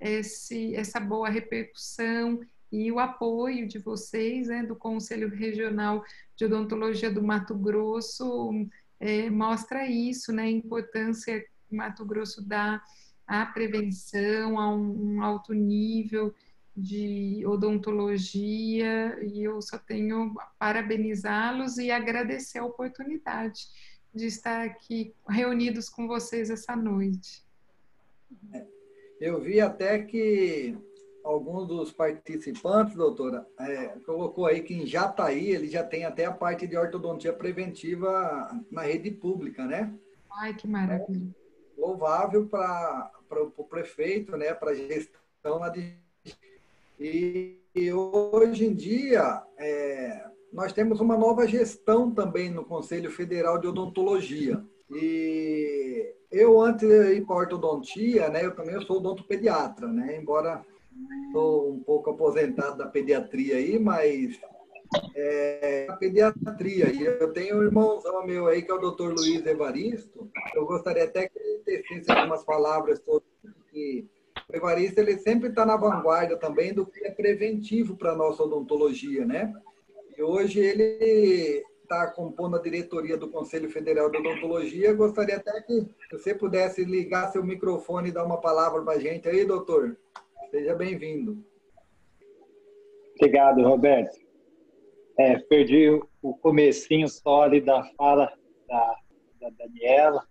essa boa repercussão e o apoio de vocês, né, do Conselho Regional de Odontologia do Mato Grosso, mostra isso, né, a importância que o Mato Grosso dá à prevenção, a um alto nível de odontologia, e eu só tenho a parabenizá-los e agradecer a oportunidade de estar aqui reunidos com vocês essa noite. Eu vi até que alguns dos participantes, doutora, colocou aí que em Jataí ele já tem até a parte de ortodontia preventiva na rede pública, né? Ai, que maravilha. Louvável para o prefeito, né? Para a gestão lá de... E hoje em dia, nós temos uma nova gestão também no Conselho Federal de Odontologia. E eu, antes de ir para a ortodontia, né, eu sou odontopediatra, né, embora estou um pouco aposentado da pediatria aí, mas a pediatria. E eu tenho um irmãozão meu aí, que é o Dr. Luiz Evaristo. Eu gostaria até que ele tecesse algumas palavras sobre que o pecuarista ele sempre está na vanguarda também do que é preventivo para a nossa odontologia, né? E hoje ele está compondo a diretoria do Conselho Federal de Odontologia. Gostaria até que você pudesse ligar seu microfone e dar uma palavra para a gente aí, doutor. Seja bem-vindo. Obrigado, Roberto. Perdi o comecinho só ali da fala da Daniela.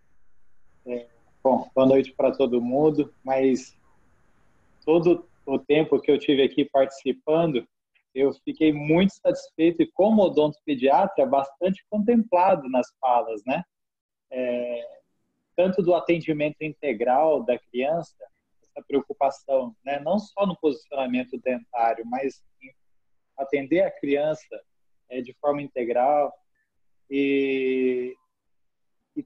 Bom, boa noite para todo mundo, mas todo o tempo que eu tive aqui participando, eu fiquei muito satisfeito e, como odontopediatra, bastante contemplado nas falas, né? Tanto do atendimento integral da criança, essa preocupação, né? Não só no posicionamento dentário, mas em atender a criança de forma integral e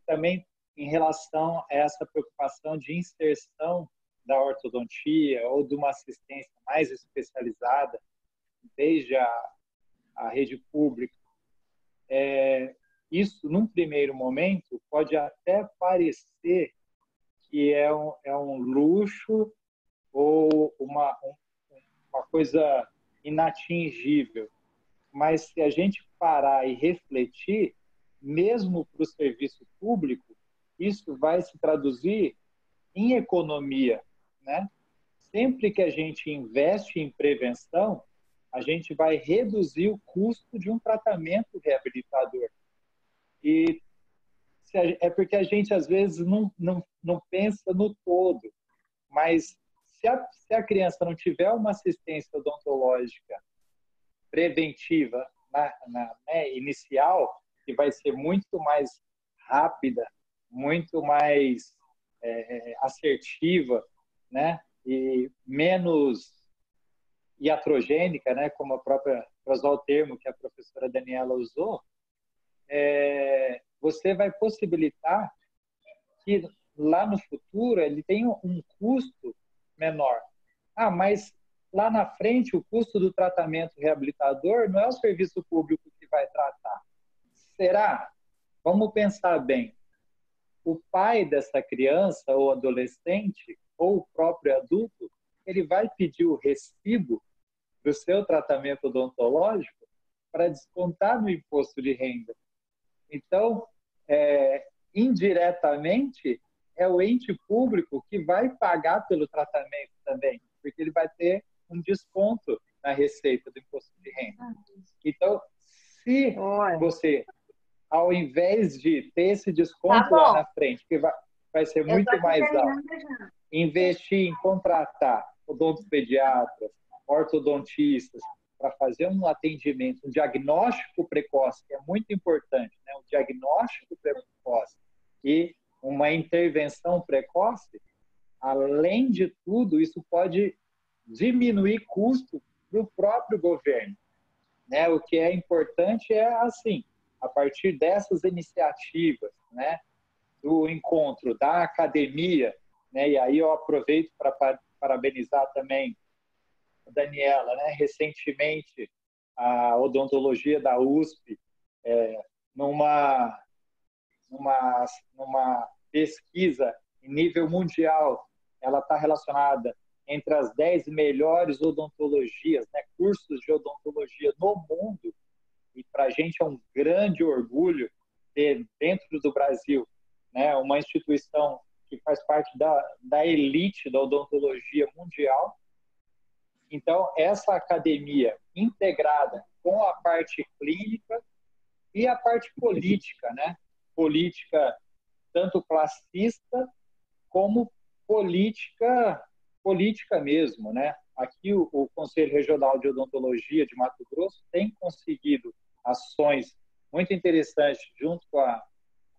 também em relação a essa preocupação de inserção da ortodontia ou de uma assistência mais especializada, desde a rede pública. Isso, num primeiro momento, pode até parecer que é um luxo ou uma coisa inatingível. Mas se a gente parar e refletir, mesmo para o serviço público, isso vai se traduzir em economia, né? Sempre que a gente investe em prevenção, a gente vai reduzir o custo de um tratamento reabilitador. E é porque a gente, às vezes, não pensa no todo. Mas se a criança não tiver uma assistência odontológica preventiva, inicial, que vai ser muito mais rápida, muito mais assertiva, né? E menos iatrogênica, né? Como para usar o termo que a professora Daniela usou, você vai possibilitar que lá no futuro ele tenha um custo menor. Mas lá na frente o custo do tratamento reabilitador não é o serviço público que vai tratar. Será? Vamos pensar bem. O pai dessa criança ou adolescente ou o próprio adulto, ele vai pedir o recibo do seu tratamento odontológico para descontar no imposto de renda. Então, indiretamente, é o ente público que vai pagar pelo tratamento também, porque ele vai ter um desconto na receita do imposto de renda. Então, se você, ao invés de ter esse desconto lá na frente, que vai ser muito mais alto, investir em contratar odontopediatras, ortodontistas, para fazer um atendimento, um diagnóstico precoce, que é muito importante, né? Um diagnóstico precoce e uma intervenção precoce, além de tudo, isso pode diminuir custo para o próprio governo, né? O que é importante é, assim, a partir dessas iniciativas, né? Do encontro da academia, né? E aí eu aproveito para parabenizar também a Daniela, né? Recentemente, a odontologia da USP, numa pesquisa em nível mundial, ela está relacionada entre as 10 melhores odontologias, né? Cursos de odontologia no mundo, e para a gente é um grande orgulho ter dentro do Brasil, né? Uma instituição que faz parte da elite da odontologia mundial. Então, essa academia integrada com a parte clínica e a parte política, né? Política tanto classista como política mesmo, né? Aqui o Conselho Regional de Odontologia de Mato Grosso tem conseguido ações muito interessantes junto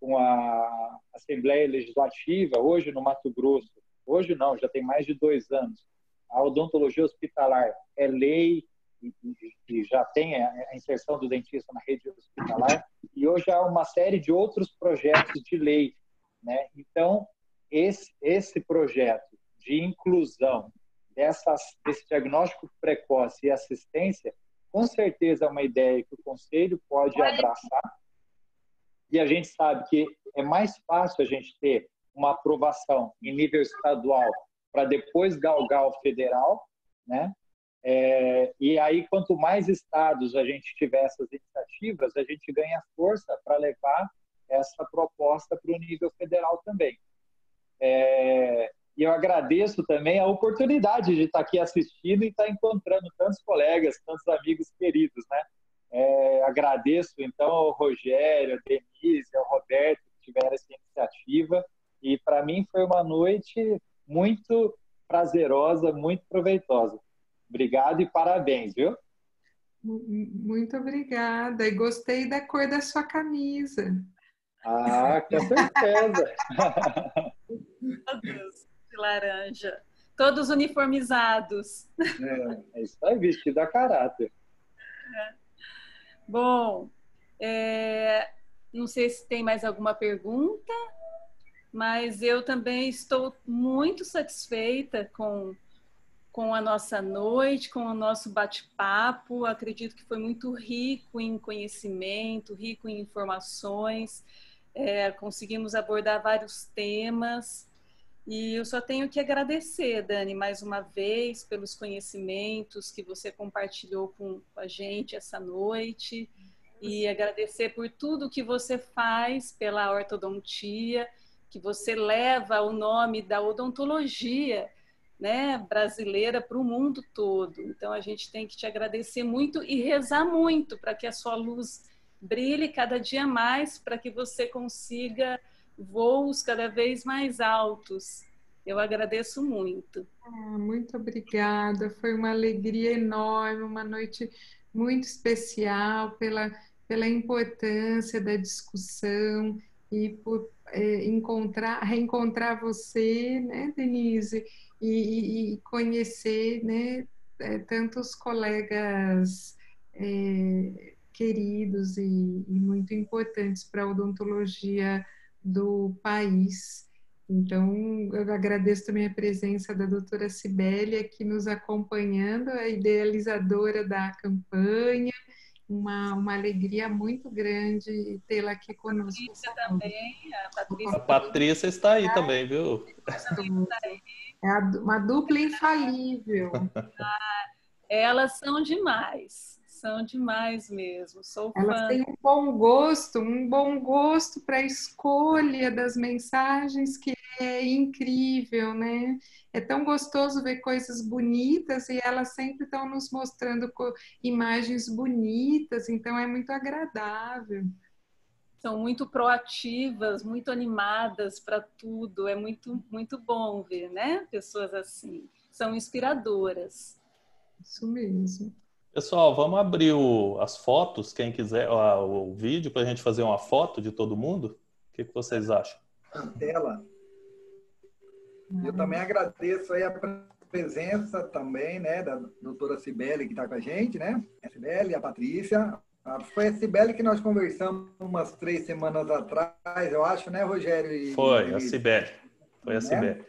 com a Assembleia Legislativa, hoje no Mato Grosso. Hoje não, já tem mais de 2 anos. A odontologia hospitalar é lei e já tem a inserção do dentista na rede hospitalar, e hoje há uma série de outros projetos de lei, né? Então, esse projeto de inclusão desse diagnóstico precoce e assistência, com certeza é uma ideia que o Conselho pode abraçar, e a gente sabe que é mais fácil a gente ter uma aprovação em nível estadual para depois galgar o federal, né? E aí, quanto mais estados a gente tiver essas iniciativas, a gente ganha força para levar essa proposta para o nível federal também. E eu agradeço também a oportunidade de estar aqui assistindo e estar encontrando tantos colegas, tantos amigos queridos, né? Agradeço, então, ao Rogério, a Denise, ao Roberto, que tiveram essa iniciativa. E, para mim, foi uma noite muito prazerosa, muito proveitosa. Obrigado e parabéns, viu? Muito obrigada. E gostei da cor da sua camisa. Ah, com certeza. Meu Deus, de laranja. Todos uniformizados. É isso aí, vestido a caráter. Bom, não sei se tem mais alguma pergunta, mas eu também estou muito satisfeita com a nossa noite, com o nosso bate-papo. Acredito que foi muito rico em conhecimento, rico em informações. Conseguimos abordar vários temas. E eu só tenho que agradecer, Dani, mais uma vez, pelos conhecimentos que você compartilhou com a gente essa noite. E agradecer por tudo que você faz pela ortodontia, que você leva o nome da odontologia, né, brasileira para o mundo todo. Então, a gente tem que te agradecer muito e rezar muito para que a sua luz brilhe cada dia mais, para que você consiga voos cada vez mais altos. Eu agradeço muito. Muito obrigada. Foi uma alegria enorme, uma noite muito especial pela importância da discussão e por reencontrar você, né, Denise, e conhecer, né, tantos colegas queridos e muito importantes para a odontologia do país. Então, eu agradeço também a presença da doutora Cibele aqui nos acompanhando, a idealizadora da campanha. Uma alegria muito grande tê-la aqui conosco. Também, a Patrícia está aí também, viu? É uma dupla infalível. Elas são demais mesmo. Sou fã. Elas têm um bom gosto para a escolha das mensagens, que é incrível, né? É tão gostoso ver coisas bonitas e elas sempre estão nos mostrando imagens bonitas, então é muito agradável. São muito proativas, muito animadas para tudo. É muito, muito bom ver, né? Pessoas assim. São inspiradoras. Isso mesmo. Pessoal, vamos abrir as fotos, quem quiser, o vídeo, para a gente fazer uma foto de todo mundo? O que vocês acham? Na tela. Eu também agradeço aí a presença também, né, da doutora Cibele, que está com a gente, né? A Cibele, a Patrícia. Foi a Cibele que nós conversamos umas 3 semanas atrás, eu acho, né, Rogério? Foi a Cibele. Foi a Cibele.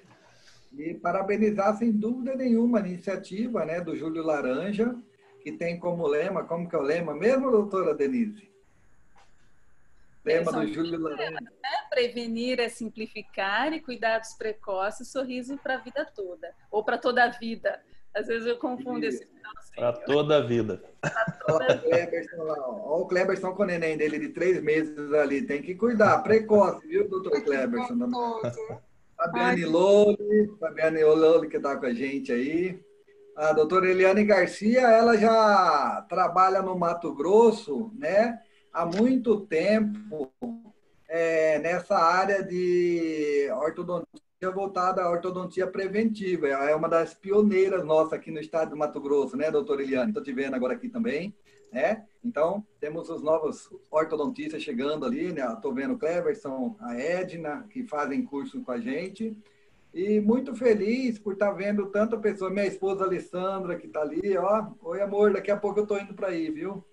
E parabenizar, sem dúvida nenhuma, a iniciativa, né, do Júlio Laranja, que tem como lema, como que é o lema mesmo, doutora Denise? Lema do Júlio Laranja. Prevenir é simplificar e cuidados precoces, sorriso para a vida toda. Ou para toda a vida. Às vezes eu confundo esse finalzinho. Para toda a vida. Olha o Cleberson com o neném dele de 3 meses ali. Tem que cuidar. Precoce, viu, doutor Cleberson? Fabiane Loli, que está com a gente aí. A doutora Eliane Garcia, ela já trabalha no Mato Grosso, né, há muito tempo, nessa área de ortodontia voltada à ortodontia preventiva. É uma das pioneiras nossas aqui no estado do Mato Grosso, né, doutora Eliane? Estou te vendo agora aqui também, né? Então, temos os novos ortodontistas chegando ali, né? Estou vendo o Cleverson, a Edna, que fazem curso com a gente. E muito feliz por estar vendo tanta pessoa. Minha esposa Alessandra, que está ali, ó. Oi, amor, daqui a pouco eu estou indo para aí, viu?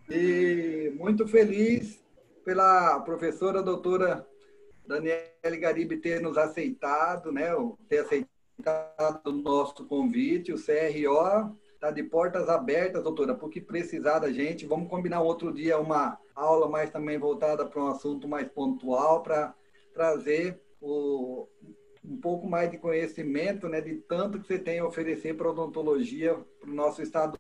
E muito feliz pela professora doutora Daniele Garibe ter nos aceitado, né? Ter aceitado o nosso convite. O CRO está de portas abertas, doutora, por que precisar da gente. Vamos combinar um outro dia uma aula mais também voltada para um assunto mais pontual, para trazer um pouco mais de conhecimento, né, de tanto que você tem a oferecer para odontologia para o nosso estado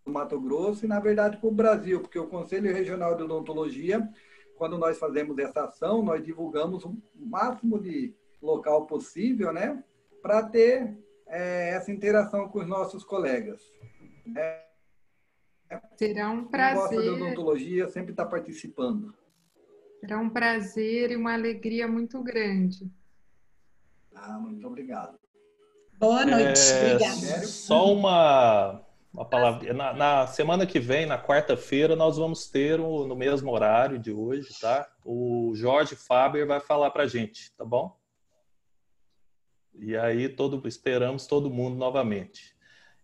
do Mato Grosso e, na verdade, para o Brasil, porque o Conselho Regional de Odontologia, quando nós fazemos essa ação, nós divulgamos o máximo de local possível, né, para ter essa interação com os nossos colegas. Será um Quem gosta de prazer. odontologia sempre está participando. Será um prazer e uma alegria muito grande. Muito obrigado. Boa noite. Obrigada. Só uma palavra. Na semana que vem, na quarta-feira, nós vamos ter, no mesmo horário de hoje, tá? O Jorge Faber vai falar para a gente, tá bom? E aí esperamos todo mundo novamente.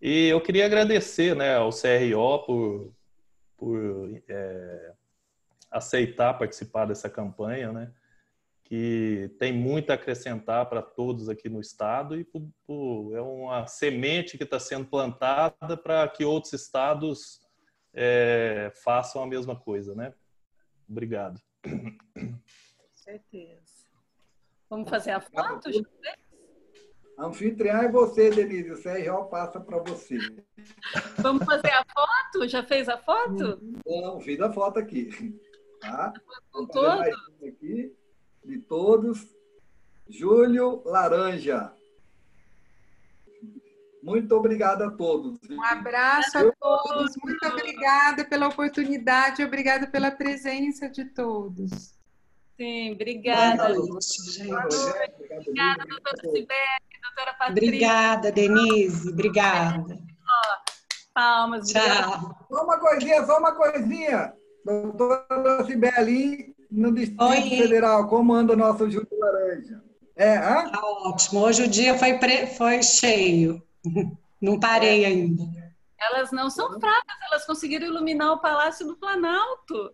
E eu queria agradecer, né, ao CRO por aceitar participar dessa campanha, né? Que tem muito a acrescentar para todos aqui no estado e é uma semente que está sendo plantada para que outros estados façam a mesma coisa, né? Obrigado. Com certeza. Vamos fazer a foto, José? Anfitriã é você, Denise. O CRO passa para você. Vamos fazer a foto? Já fez a foto? Não, fiz a foto aqui. Tá? Com todos? Aqui, de todos. Júlio Laranja. Muito obrigado a todos. Um abraço a todos. Muito obrigada pela oportunidade. Obrigada pela presença de todos. Sim, obrigada. Boa noite, gente. Obrigada, doutora Sibeli, doutora Patrícia. Obrigada, Denise. Obrigada. Palmas. Tchau. Só uma coisinha. Doutora Sibeli, no Distrito Federal, como anda o nosso Júlio Laranja? Tá ótimo. Hoje o dia foi cheio. Não parei ainda. Elas não são fracas, elas conseguiram iluminar o Palácio do Planalto.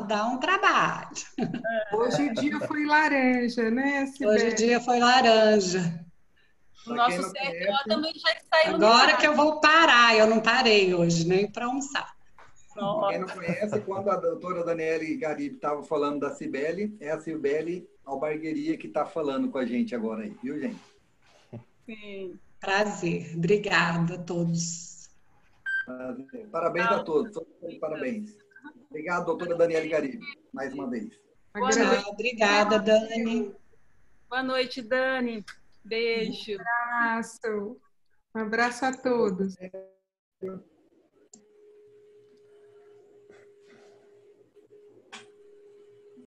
Dá um trabalho. Hoje o dia foi laranja, né, Sibeli? Hoje o dia foi laranja. O nosso CRO também já está iluminado. Agora que eu vou parar, eu não parei hoje, nem para almoçar. Quem não conhece, quando a doutora Daniele Garibe estava falando da Cibele, é a Cibele Albargueria que está falando com a gente agora aí, viu, gente? Sim. Prazer. Obrigada a todos. Prazer. Parabéns a todos. Parabéns. Obrigado, doutora Daniele Garibe, mais uma vez. Tchau, obrigada, Dani. Boa noite, Dani. Beijo. Um abraço. Um abraço a todos.